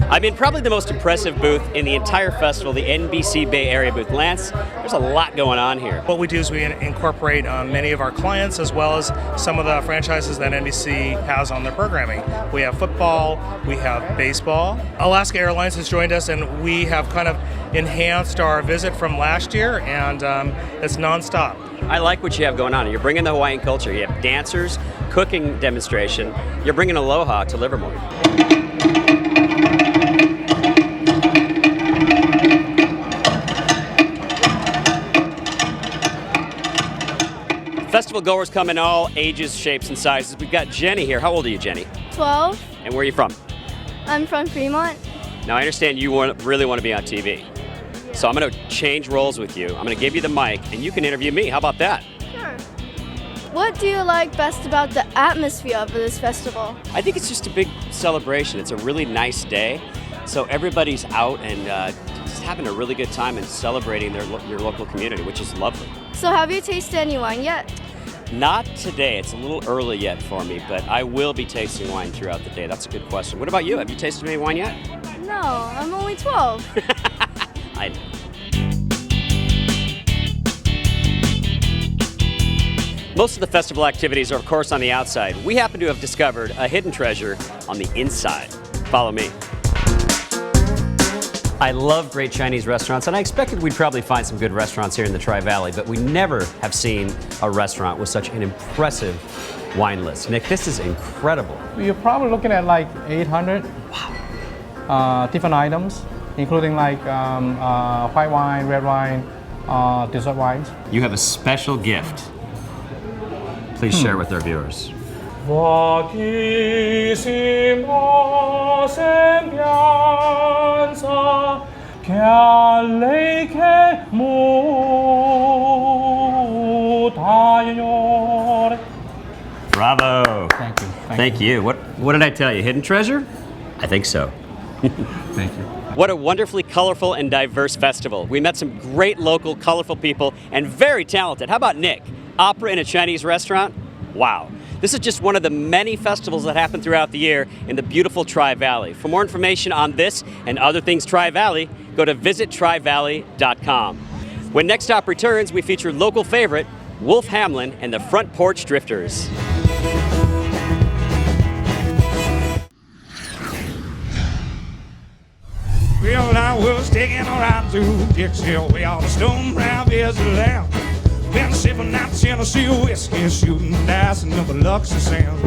I'm in probably the most impressive booth in the entire festival, the NBC Bay Area booth. Lance, there's a lot going on here. What we do is we incorporate many of our clients as well as some of the franchises that NBC has on their programming. We have football, we have baseball. Alaska Airlines has joined us and we have kind of enhanced our visit from last year, and it's nonstop. I like what you have going on. You're bringing the Hawaiian culture. You have dancers, cooking demonstration. You're bringing aloha to Livermore. Festival goers come in all ages, shapes, and sizes. We've got Jenny here. How old are you, Jenny? 12. And where are you from? I'm from Fremont. Now, I understand you really want to be on TV. So I'm going to change roles with you. I'm going to give you the mic, and you can interview me. How about that? Sure. What do you like best about the atmosphere of this festival? I think it's just a big celebration. It's a really nice day. So everybody's out and just having a really good time and celebrating your local community, which is lovely. So have you tasted any wine yet? Not today. It's a little early yet for me, but I will be tasting wine throughout the day. That's a good question. What about you? Have you tasted any wine yet? No, I'm only 12. I know. Most of the festival activities are, of course, on the outside. We happen to have discovered a hidden treasure on the inside. Follow me. I love great Chinese restaurants, and I expected we'd probably find some good restaurants here in the Tri-Valley, but we never have seen a restaurant with such an impressive wine list. Nick, this is incredible. You're probably looking at like 800 different items, including like white wine, red wine, dessert wines. You have a special gift. Please share with our viewers. Pochissima sembianza che a lei che muta. Bravo. Thank you. Thank you. What did I tell you? Hidden treasure? I think so. Thank you. What a wonderfully colorful and diverse festival. We met some great local, colorful people and very talented. How about Nick? Opera in a Chinese restaurant? Wow. This is just one of the many festivals that happen throughout the year in the beautiful Tri-Valley. For more information on this and other things Tri-Valley, go to visittrivalley.com. When Next Stop returns, we feature local favorite, Wolf Hamlin and the Front Porch Drifters. Well, I was taking around through Dixie, way on the stone round is the lamb. Been sipping that Tennessee whiskey, shooting dice and up a Luxor sound.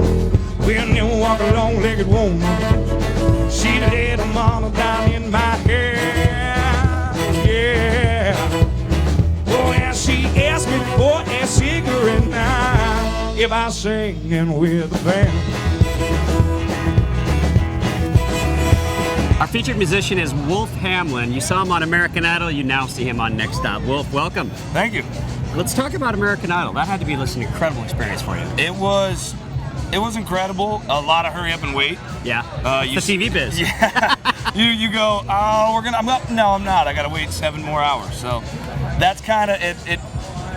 When you walk a long-legged woman, she laid a mama down in my hair. Yeah. Oh, and she asked me for a cigarette now if I singing with the band. Our featured musician is Wolf Hamlin. You saw him on American Idol, you now see him on Next Stop. Wolf, welcome. Thank you. Let's talk about American Idol. That had to be an incredible experience for you. It was incredible. A lot of hurry up and wait. Yeah. The TV biz. Yeah. you go, oh, I'm up. No, I'm not. I got to wait 7 more hours. So that's kind of it. It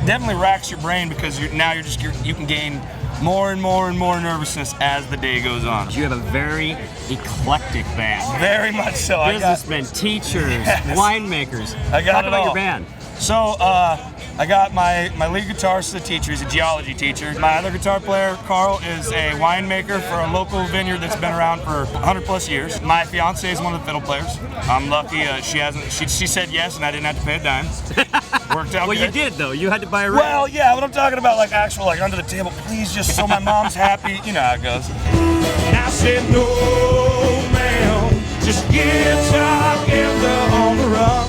definitely racks your brain because you can gain more and more and more nervousness as the day goes on. You have a very eclectic band. Very much so. Businessmen, teachers, winemakers. I got Talk it about all. your band. So I got my lead guitarist, a teacher. He's a geology teacher. My other guitar player, Carl, is a winemaker for a local vineyard that's been around for 100+ years. My fiance is one of the fiddle players. I'm lucky she said yes and I didn't have to pay a dime. Worked out Well, good. you did though. You had to buy a ring. Well, yeah, but I'm talking about like actual like under the table, please, just so my mom's happy. You know how it goes. And I said, no, ma'am, just guitar and on the run.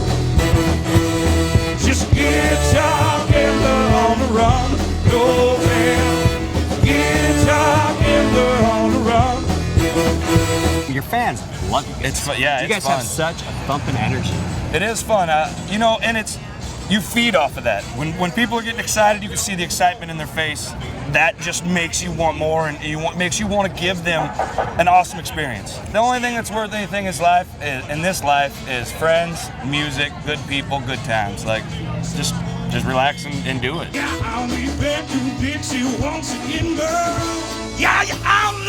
Just guitar and on the run. No, ma'am, guitar and on the run. Your fans love you guys. It's fun. Yeah, you it's guys fun. have such a thumping energy. It is fun, and you feed off of that. When people are getting excited, you can see the excitement in their face. That just makes you want more, and makes you want to give them an awesome experience. The only thing that's worth anything in this life is friends, music, good people, good times. Like, just relax and do it. Yeah, I'll be back to Dixie once again, girl. Yeah, you're on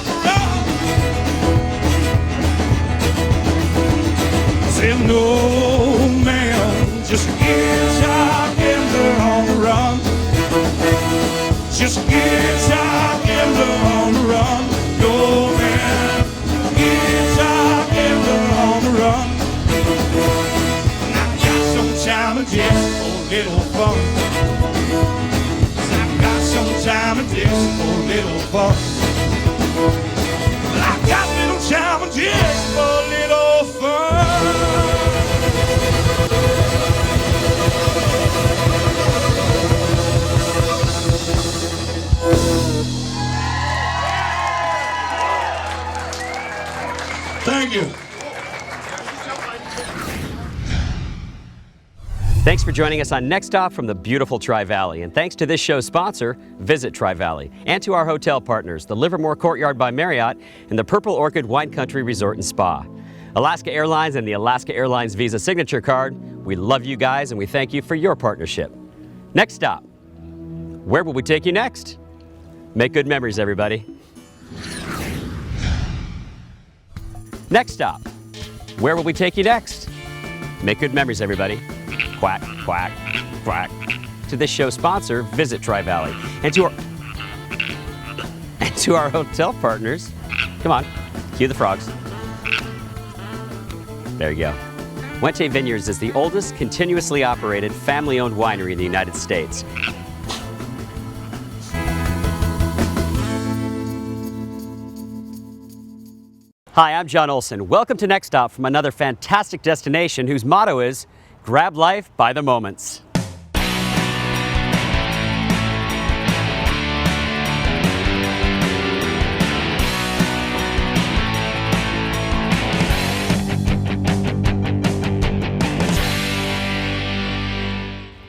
the run. Say no, ma'am, just guitar and on the run. Just guitar and on the run. No, ma'am, guitar and on the run. And I've got some time to just for a little fun. I've got some time to just for a little fun. I've got little time to just for a little fun. Thank you. Thanks for joining us on Next Stop from the beautiful Tri-Valley. And thanks to this show's sponsor, Visit Tri-Valley, and to our hotel partners, the Livermore Courtyard by Marriott and the Purple Orchid Wine Country Resort and Spa. Alaska Airlines and the Alaska Airlines Visa Signature Card, we love you guys and we thank you for your partnership. Next Stop. Where will we take you next? Make good memories, everybody. Next Stop. Where will we take you next? Make good memories, everybody. Quack, quack, quack. To this show's sponsor, Visit Tri-Valley. And to our hotel partners, come on, cue the frogs. There you go. Wente Vineyards is the oldest continuously operated family-owned winery in the United States. Hi, I'm John Olson. Welcome to Next Stop from another fantastic destination whose motto is, grab life by the moments.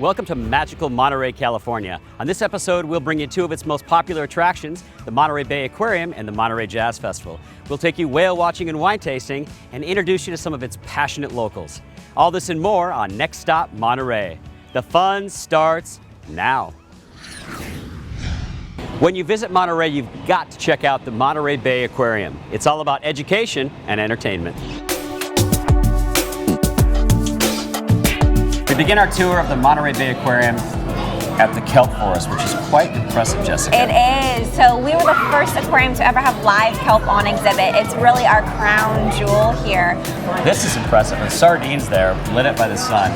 Welcome to magical Monterey, California. On this episode, we'll bring you two of its most popular attractions, the Monterey Bay Aquarium and the Monterey Jazz Festival. We'll take you whale watching and wine tasting and introduce you to some of its passionate locals. All this and more on Next Stop Monterey. The fun starts now. When you visit Monterey, you've got to check out the Monterey Bay Aquarium. It's all about education and entertainment. We begin our tour of the Monterey Bay Aquarium at the kelp forest, which is quite impressive, Jessica. It is. So we were the first aquarium to ever have live kelp on exhibit. It's really our crown jewel here. This is impressive. The sardines there, lit up by the sun.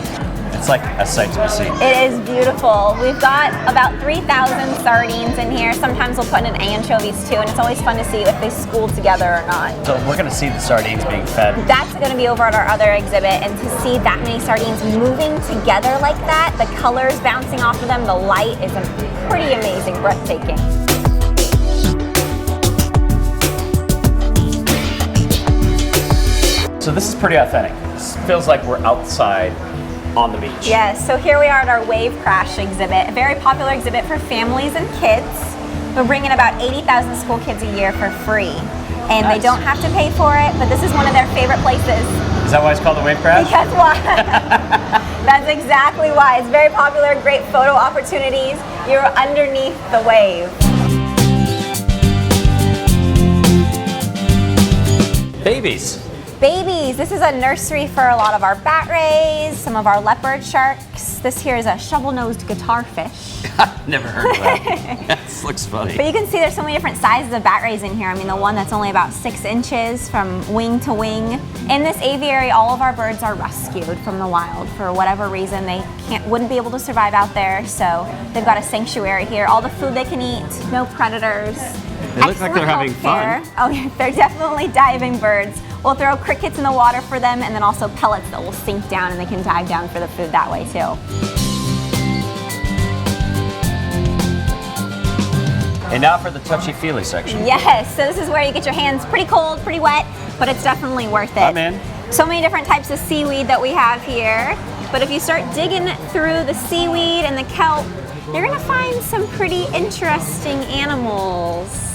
It's like a sight to be seen. It is beautiful. We've got about 3,000 sardines in here. Sometimes we'll put in anchovies too, and it's always fun to see if they school together or not. So we're going to see the sardines being fed. That's going to be over at our other exhibit, and to see that many sardines moving together like that, the colors bouncing off of them, the light is pretty amazing, breathtaking. So this is pretty authentic. This feels like we're outside on the beach. Yes, so here we are at our Wave Crash exhibit, a very popular exhibit for families and kids. We're bringing about 80,000 school kids a year for free. And Nice. they don't have to pay for it, but this is one of their favorite places. Is that why it's called the Wave Crash? Because why? That's exactly why. It's very popular, great photo opportunities. You're underneath the wave. Babies. Babies, this is a nursery for a lot of our bat rays, some of our leopard sharks. This here is a shovel-nosed guitar fish. Never heard of that. This looks funny. But you can see there's so many different sizes of bat rays in here. I mean, the one that's only about 6 inches from wing to wing. In this aviary, all of our birds are rescued from the wild. For whatever reason, they wouldn't be able to survive out there, so they've got a sanctuary here. All the food they can eat, no predators. They look like they're having fun. Oh, yeah, they're definitely diving birds. We'll throw crickets in the water for them, and then also pellets that will sink down, and they can dive down for the food that way too. And now for the touchy-feely section. Yes, so this is where you get your hands pretty cold, pretty wet, but it's definitely worth it. I'm in. So many different types of seaweed that we have here, but if you start digging through the seaweed and the kelp, you're gonna find some pretty interesting animals.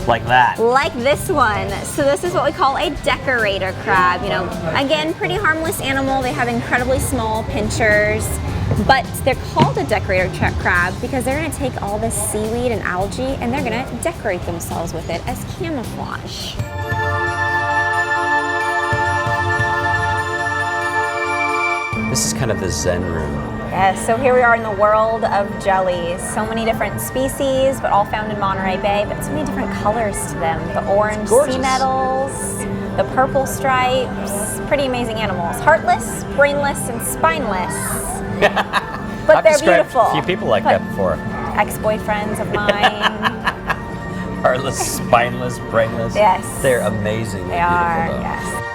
Like that. Like this one. So this is what we call a decorator crab. You know, again, pretty harmless animal. They have incredibly small pinchers, but they're called a decorator crab because they're gonna take all this seaweed and algae and they're gonna decorate themselves with it as camouflage. This is kind of the Zen room. Yes, so here we are in the world of jellies. So many different species, but all found in Monterey Bay, but so many different colors to them. The orange sea nettles, the purple stripes, pretty amazing animals. Heartless, brainless, and spineless. But I've they're described beautiful. a few people like that before. Ex-boyfriends of mine. Heartless, spineless, brainless. Yes. They're amazingly They are, beautiful, though. yes.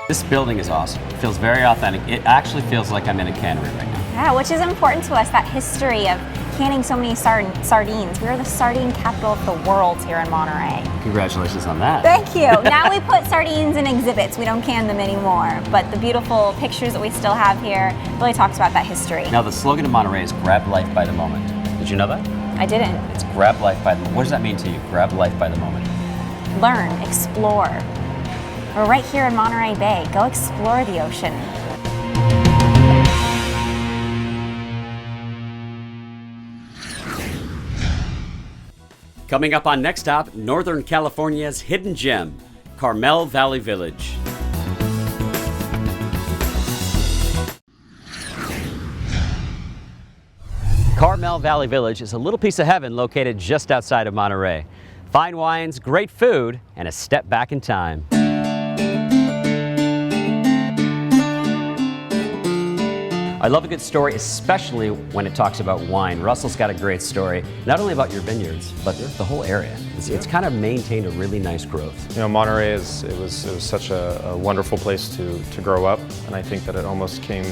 This building is awesome. It feels very authentic. It actually feels like I'm in a cannery right now. Yeah, which is important to us, that history of canning so many sardines. We are the sardine capital of the world here in Monterey. Congratulations on that. Thank you. Now we put sardines in exhibits. We don't can them anymore. But the beautiful pictures that we still have here really talks about that history. Now, the slogan of Monterey is grab life by the moment. Did you know that? I didn't. It's grab life by the moment. What does that mean to you? Grab life by the moment. Learn, explore. We're right here in Monterey Bay. Go explore the ocean. Coming up on Next Stop, Northern California's hidden gem, Carmel Valley Village. Carmel Valley Village is a little piece of heaven located just outside of Monterey. Fine wines, great food, and a step back in time. I love a good story, especially when it talks about wine. Russell's got a great story, not only about your vineyards, but the whole area. It's kind of maintained a really nice growth. You know, Monterey it was such a wonderful place to grow up, and I think that it almost came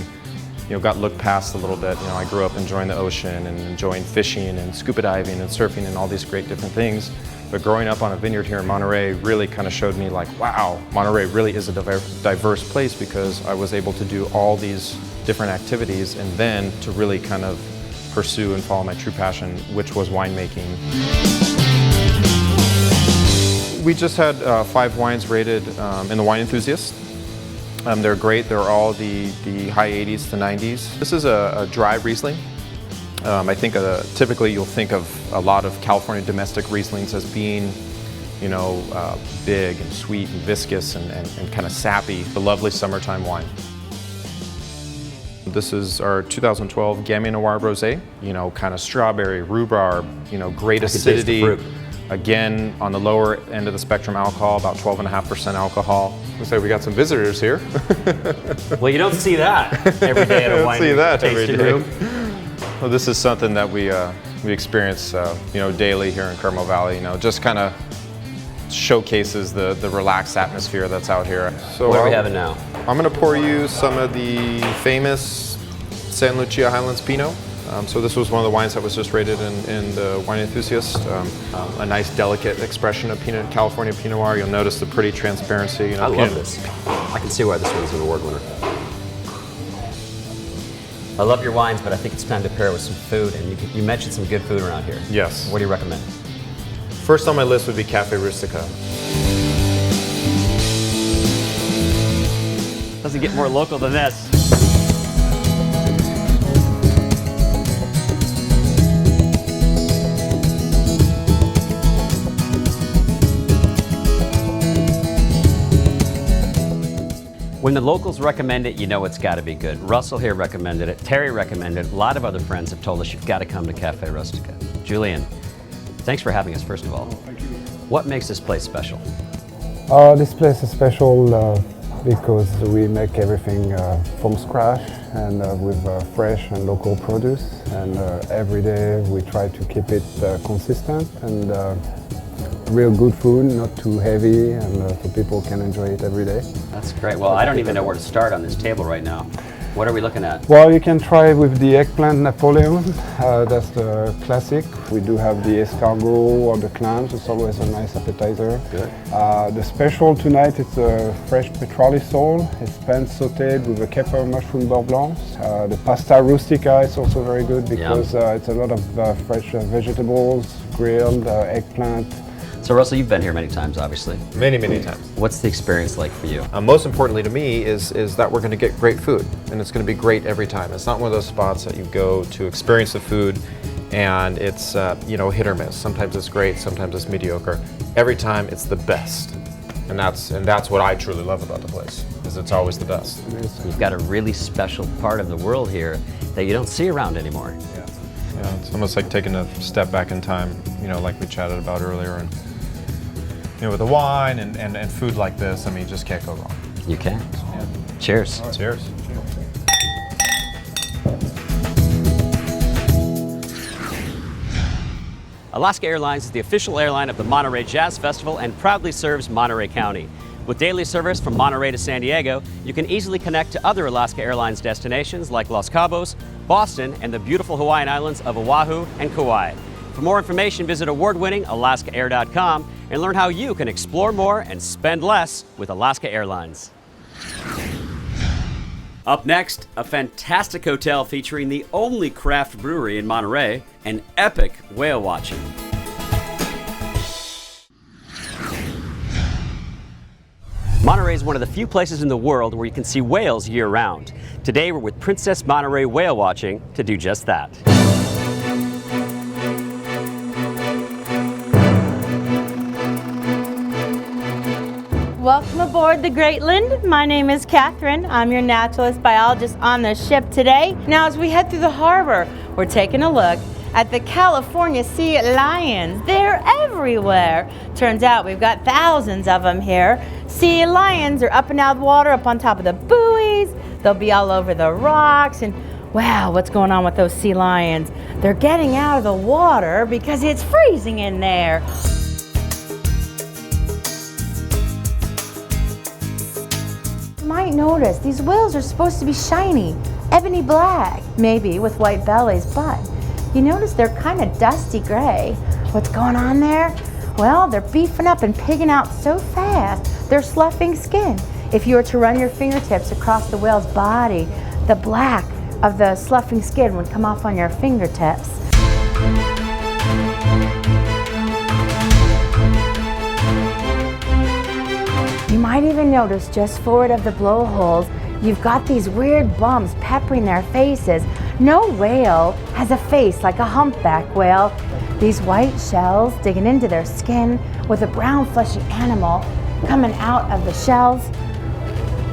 got looked past a little bit. I grew up enjoying the ocean and enjoying fishing and scuba diving and surfing and all these great different things. But growing up on a vineyard here in Monterey really kind of showed me like, wow, Monterey really is a diverse place, because I was able to do all these different activities and then to really kind of pursue and follow my true passion, which was winemaking. We just had 5 wines rated in the Wine Enthusiast. They're great. They're all the high 80s to 90s. This is a dry Riesling. I think typically you'll think of a lot of California domestic Rieslings as being, big and sweet and viscous and kind of sappy. The lovely summertime wine. This is our 2012 Gamay Noir Rosé. Kind of strawberry, rhubarb, great acidity. Again, on the lower end of the spectrum alcohol, about 12.5% alcohol. Looks like we got some visitors here. Well, you don't see that every day at a wine tasting room. Well, this is something that we experience, daily here in Carmel Valley. Just kind of showcases the relaxed atmosphere that's out here. So what are we having now? I'm going to pour you some of the famous San Lucia Highlands Pinot. So this was one of the wines that was just rated in the Wine Enthusiast. A nice, delicate expression of California Pinot Noir. You'll notice the pretty transparency. I love this. I can see why this one's an award winner. I love your wines, but I think it's time to pair it with some food. And you mentioned some good food around here. Yes. What do you recommend? First on my list would be Cafe Rustica. Doesn't get more local than this. When the locals recommend it, you know it's got to be good. Russell here recommended it. Terry recommended it. A lot of other friends have told us you've got to come to Cafe Rustica. Julian, thanks for having us, first of all. Thank you. What makes this place special? This place is special because we make everything from scratch and with fresh and local produce. And every day we try to keep it consistent and real good food, not too heavy, and so people can enjoy it every day. That's great. Well, I don't even know where to start on this table right now. What are we looking at? Well, you can try with the eggplant Napoleon. That's the classic. We do have the escargot or the clams. It's always a nice appetizer. Good. The special tonight is a fresh petrale sole. It's pan sautéed with a Kefir mushroom beurre blanc. The pasta rustica is also very good because it's a lot of fresh vegetables, grilled eggplant. So Russell, you've been here many times, obviously. Many, many times. What's the experience like for you? Most importantly to me is that we're going to get great food, and it's going to be great every time. It's not one of those spots that you go to experience the food and it's hit or miss. Sometimes it's great, sometimes it's mediocre. Every time it's the best, and that's what I truly love about the place, is it's always the best. You've got a really special part of the world here that you don't see around anymore. Yeah, it's almost like taking a step back in time, like we chatted about earlier. And with a wine and food like this, I mean, you just can't go wrong. You can. Yeah. Cheers. Cheers. Alaska Airlines is the official airline of the Monterey Jazz Festival and proudly serves Monterey County. With daily service from Monterey to San Diego, you can easily connect to other Alaska Airlines destinations like Los Cabos, Boston, and the beautiful Hawaiian islands of Oahu and Kauai. For more information, visit award-winning alaskaair.com and learn how you can explore more and spend less with Alaska Airlines. Up next, a fantastic hotel featuring the only craft brewery in Monterey and epic whale watching. Monterey is one of the few places in the world where you can see whales year-round. Today, we're with Princess Monterey Whale Watching to do just that. Welcome aboard the Greatland. My name is Catherine. I'm your naturalist biologist on the ship today. Now, as we head through the harbor, we're taking a look at the California sea lions. They're everywhere. Turns out we've got thousands of them here. Sea lions are up and out of the water, up on top of the buoys. They'll be all over the rocks. And wow, what's going on with those sea lions? They're getting out of the water because it's freezing in there. You might notice these whales are supposed to be shiny. ebony black, maybe with white bellies, but you notice they're kind of dusty gray. What's going on there? Well, they're beefing up and pigging out so fast, they're sloughing skin. If you were to run your fingertips across the whale's body, the black of the sloughing skin would come off on your fingertips. You might even notice just forward of the blowholes, you've got these weird bumps peppering their faces. No whale has a face like a humpback whale. These white shells digging into their skin with a brown fleshy animal coming out of the shells.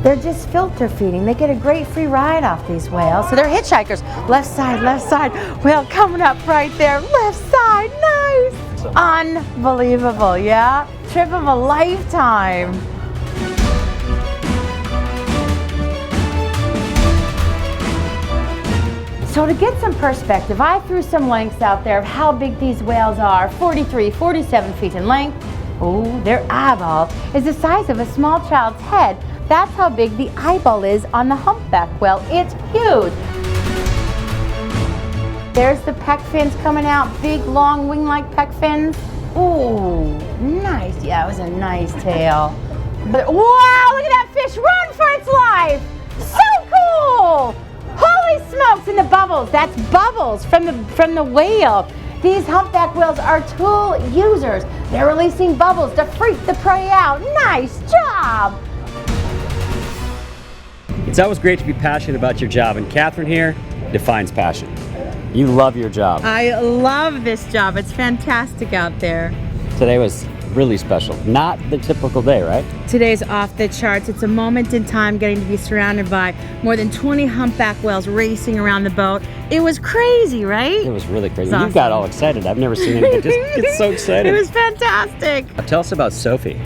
They're just filter feeding. They get a great free ride off these whales. So they're hitchhikers. Left side, whale coming up right there. Left side, nice. Unbelievable, yeah? Trip of a lifetime. So to get some perspective, I threw some lengths out there of how big these whales are. 43, 47 feet in length. Oh, their eyeball is the size of a small child's head. That's how big the eyeball is on the humpback whale. It's huge. There's the pec fins coming out, big, long, wing-like pec fins. Ooh, nice. Yeah, it was a nice tail. But, wow, look at that fish run for its life. So cool. Holy smokes, and the bubbles. That's bubbles from the whale. These humpback whales are tool users. They're releasing bubbles to freak the prey out. Nice job. It's always great to be passionate about your job, and Catherine here defines passion. You love your job. I love this job. It's fantastic out there. Today was really special. Not the typical day, right? Today's off the charts. It's a moment in time getting to be surrounded by more than 20 humpback whales racing around the boat. It was crazy, right? It was really crazy. Awesome. You got all excited. I've never seen anybody just get so excited. It was fantastic. Tell us about Sophie.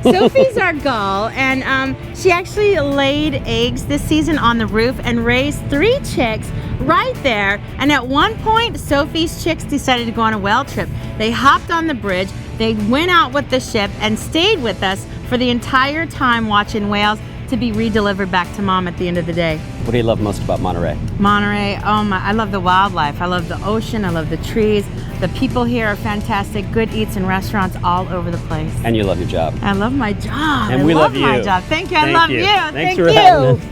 Sophie's our gull, and she actually laid eggs this season on the roof and raised 3 chicks right there. And at one point, Sophie's chicks decided to go on a whale trip. They hopped on the bridge, they went out with the ship and stayed with us for the entire time watching whales to be redelivered back to mom at the end of the day. What do you love most about Monterey? Monterey, oh my, I love the wildlife. I love the ocean, I love the trees. The people here are fantastic, good eats and restaurants all over the place. And you love your job. I love my job. And we love you. My job. Thank you, I love you. Thanks Thank for you. having us.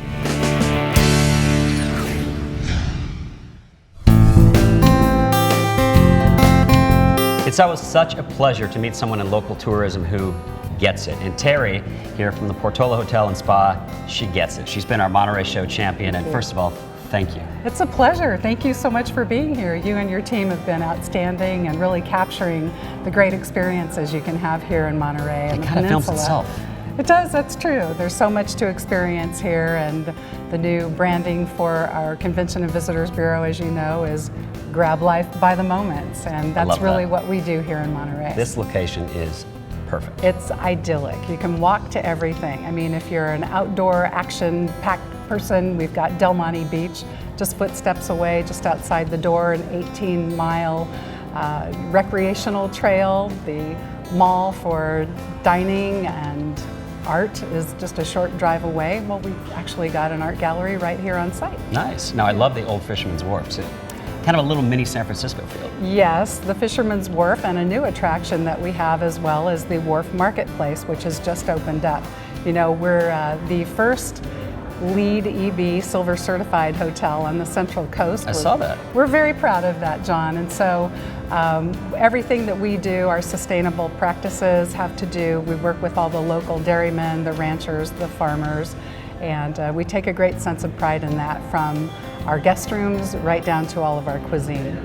It's always such a pleasure to meet someone in local tourism who gets it. And Terry, here from the Portola Hotel and Spa, she gets it. She's been our Monterey Show champion, and first of all, thank you. It's a pleasure. Thank you so much for being here. You and your team have been outstanding and really capturing the great experiences you can have here in Monterey and the kind of films peninsula. itself. It does, that's true. There's so much to experience here, and the new branding for our Convention and Visitors Bureau, as you know, is grab life by the moments, and that's really what we do here in Monterey. This location is perfect. It's idyllic. You can walk to everything. I mean, if you're an outdoor action-packed person, we've got Del Monte Beach just footsteps away, just outside the door, an 18-mile recreational trail. The mall for dining and art is just a short drive away. Well, we've actually got an art gallery right here on site. Nice. Now, I love the old Fisherman's Wharf, too. Kind of a little mini San Francisco feel. Yes, the Fisherman's Wharf, and a new attraction that we have as well is the Wharf Marketplace, which has just opened up. You know, we're the first LEED EB Silver Certified hotel on the Central Coast. I saw that. We're very proud of that, John, and so everything that we do, our sustainable practices have to do, we work with all the local dairymen, the ranchers, the farmers, and we take a great sense of pride in that, from our guest rooms right down to all of our cuisine.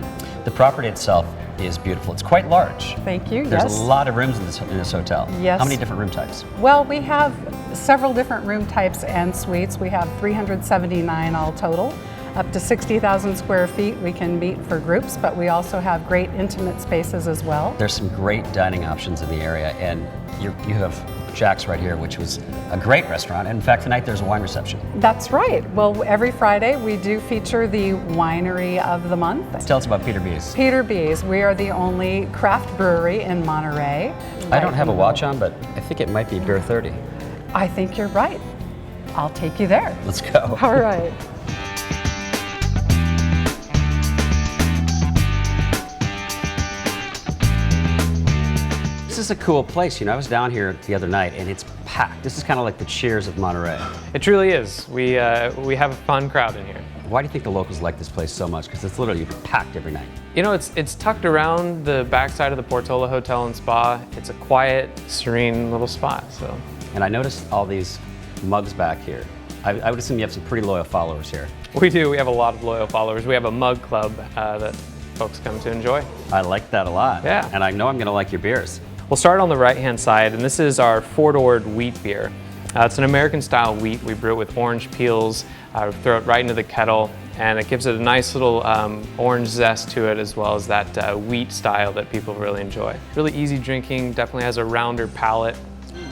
The property itself is beautiful. It's quite large. Thank you. There's yes. a lot of rooms in this hotel. Yes. How many different room types? Well, we have several different room types and suites. We have 379 all total. Up to 60,000 square feet we can meet for groups, but we also have great intimate spaces as well. There's some great dining options in the area, and you have Jack's right here, which was a great restaurant. And in fact, tonight there's a wine reception. That's right. Well, every Friday we do feature the winery of the month. Tell us about Peter B's. Peter B's. We are the only craft brewery in Monterey. I don't have a watch on, but I think it might be Beer 30. I think you're right. I'll take you there. Let's go. All right. This is a cool place. You know, I was down here the other night and it's packed. This is kind of like the Cheers of Monterey. It truly is. We have a fun crowd in here. Why do you think the locals like this place so much? Because it's literally packed every night. You know, it's tucked around the backside of the Portola Hotel and Spa. It's a quiet, serene little spot. So. And I noticed all these mugs back here. I would assume you have some pretty loyal followers here. We do. We have a lot of loyal followers. We have a mug club that folks come to enjoy. I like that a lot. Yeah. And I know I'm going to like your beers. We'll start on the right-hand side, and this is our four-doored wheat beer. It's an American-style wheat. We brew it with orange peels, throw it right into the kettle, and it gives it a nice little orange zest to it, as well as that wheat style that people really enjoy. Really easy drinking, definitely has a rounder palate.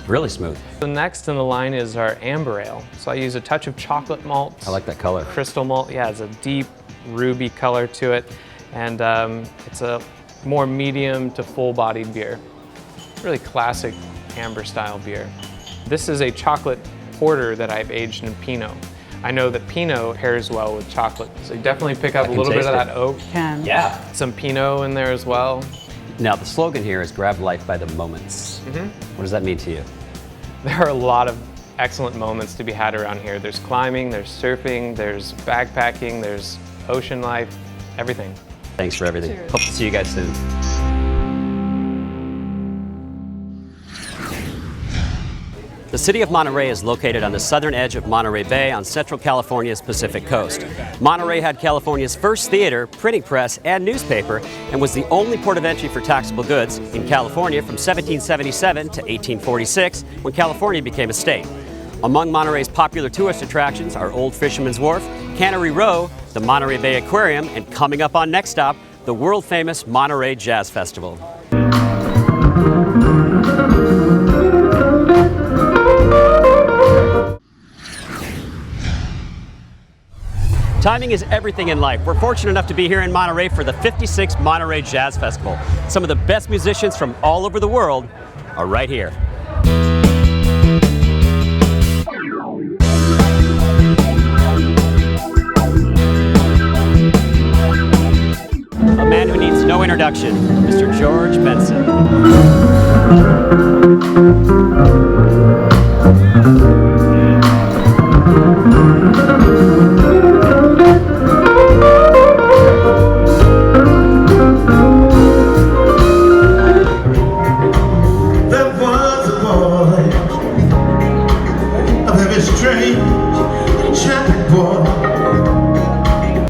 Really smooth. The next in the line is our amber ale. So I use a touch of chocolate malt. I like that color. Crystal malt, yeah, it's a deep ruby color to it, and it's a more medium to full-bodied beer. Really classic amber style beer. This is a chocolate porter that I've aged in Pinot. I know that Pinot pairs well with chocolate, so you definitely pick up a little bit of that oak. Can. Yeah. Some Pinot in there as well. Now the slogan here is grab life by the moments. What does that mean to you? There are a lot of excellent moments to be had around here. There's climbing, there's surfing, there's backpacking, there's ocean life, everything. Thanks for everything. Cheers. Hope to see you guys soon. The city of Monterey is located on the southern edge of Monterey Bay on Central California's Pacific coast. Monterey had California's first theater, printing press, and newspaper, and was the only port of entry for taxable goods in California from 1777 to 1846, when California became a state. Among Monterey's popular tourist attractions are Old Fisherman's Wharf, Cannery Row, the Monterey Bay Aquarium, and coming up on next stop, the world-famous Monterey Jazz Festival. Timing is everything in life. We're fortunate enough to be here in Monterey for the 56th Monterey Jazz Festival. Some of the best musicians from all over the world are right here. A man who needs no introduction, Mr. George Benson.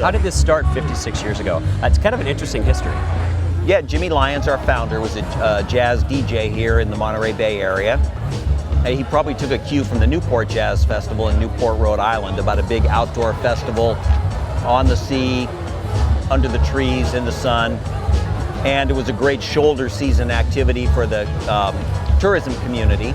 How did this start 56 years ago? It's kind of an interesting history. Yeah, Jimmy Lyons, our founder, was a jazz DJ here in the Monterey Bay area. He probably took a cue from the Newport Jazz Festival in Newport, Rhode Island, about a big outdoor festival on the sea, under the trees, in the sun. And it was a great shoulder season activity for the tourism community.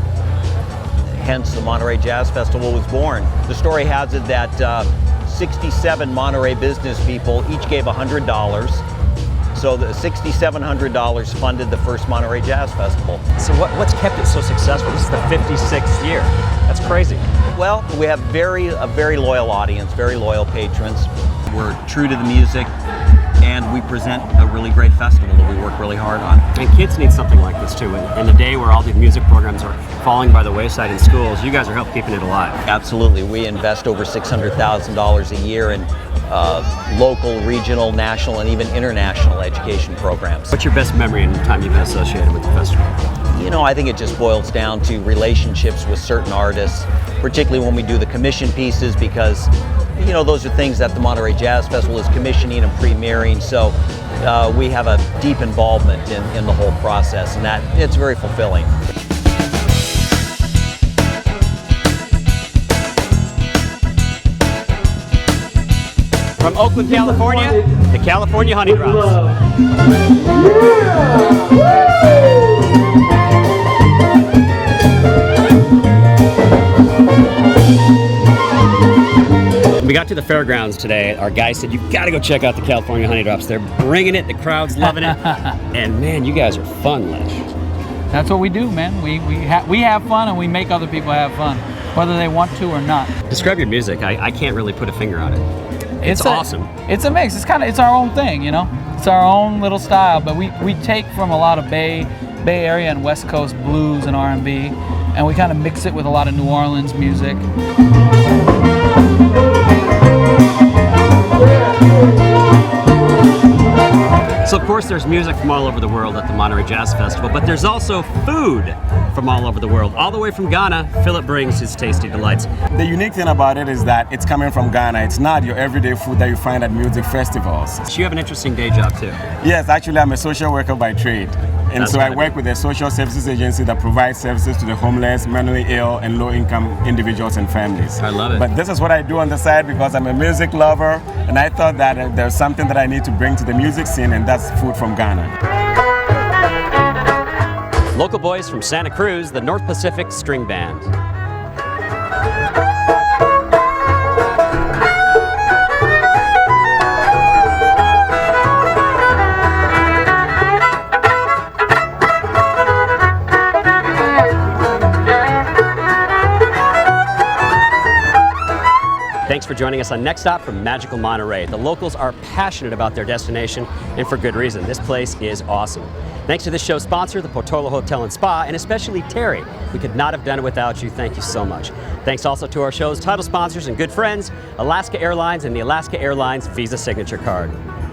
Hence, the Monterey Jazz Festival was born. The story has it that 67 Monterey business people each gave $100. So the $6,700 funded the first Monterey Jazz Festival. So what's kept it so successful? This is the 56th year. That's crazy. Well, we have a very loyal audience, very loyal patrons. We're true to the music, and we present a really great festival that we work really hard on. And kids need something like this too. In the day where all these music programs are falling by the wayside in schools, you guys are helping keeping it alive. Absolutely. We invest over $600,000 a year in local, regional, national, and even international education programs. What's your best memory in the time you've been associated with the festival? You know, I think it just boils down to relationships with certain artists, particularly when we do the commission pieces, because you know, those are things that the Monterey Jazz Festival is commissioning and premiering, so we have a deep involvement in the whole process, and that it's very fulfilling. From Oakland, California, the California Honey Drops. We got to the fairgrounds today. Our guy said, "You've got to go check out the California Honey Drops. They're bringing it. The crowd's loving it." And man, you guys are fun, Lesh. That's what we do, man. We have fun and we make other people have fun. whether they want to or not. Describe your music. I can't really put a finger on it. It's awesome. It's a mix. It's our own thing, you know. It's our own little style, but we take from a lot of Bay Area and West Coast blues and R&B, and we kind of mix it with a lot of New Orleans music. So of course there's music from all over the world at the Monterey Jazz Festival, but there's also food from all over the world. All the way from Ghana, Philip brings his tasty delights. The unique thing about it is that it's coming from Ghana. It's not your everyday food that you find at music festivals. So you have an interesting day job too. Yes, actually I'm a social worker by trade. And That's so I good. work with a social services agency that provides services to the homeless, mentally ill, and low-income individuals and families. I love it. But this is what I do on the side because I'm a music lover, and I thought that there's something that I need to bring to the music scene, and that's food from Ghana. Local boys from Santa Cruz, the North Pacific String Band. Thanks for joining us on Next Stop from Magical Monterey. The locals are passionate about their destination, and for good reason. This place is awesome. Thanks to this show's sponsor, the Portola Hotel and Spa, and especially Terry. We could not have done it without you. Thank you so much. Thanks also to our show's title sponsors and good friends, Alaska Airlines and the Alaska Airlines Visa Signature Card.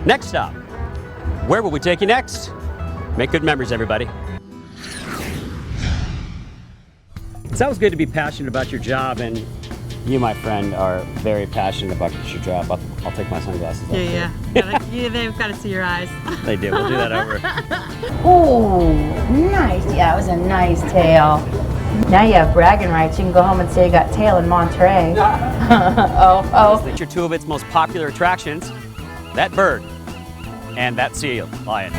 Next Stop. Where will we take you next? Make good memories, everybody. It's always good to be passionate about your job, and you, my friend, are very passionate about your job. I'll take my sunglasses off. Yeah. They've got to see your eyes. They do. We'll do that over. Oh, nice. Yeah, it was a nice tail. Now you have bragging rights. You can go home and say you got tail in Monterey. Feature two of its most popular attractions, that bird and that seal lion.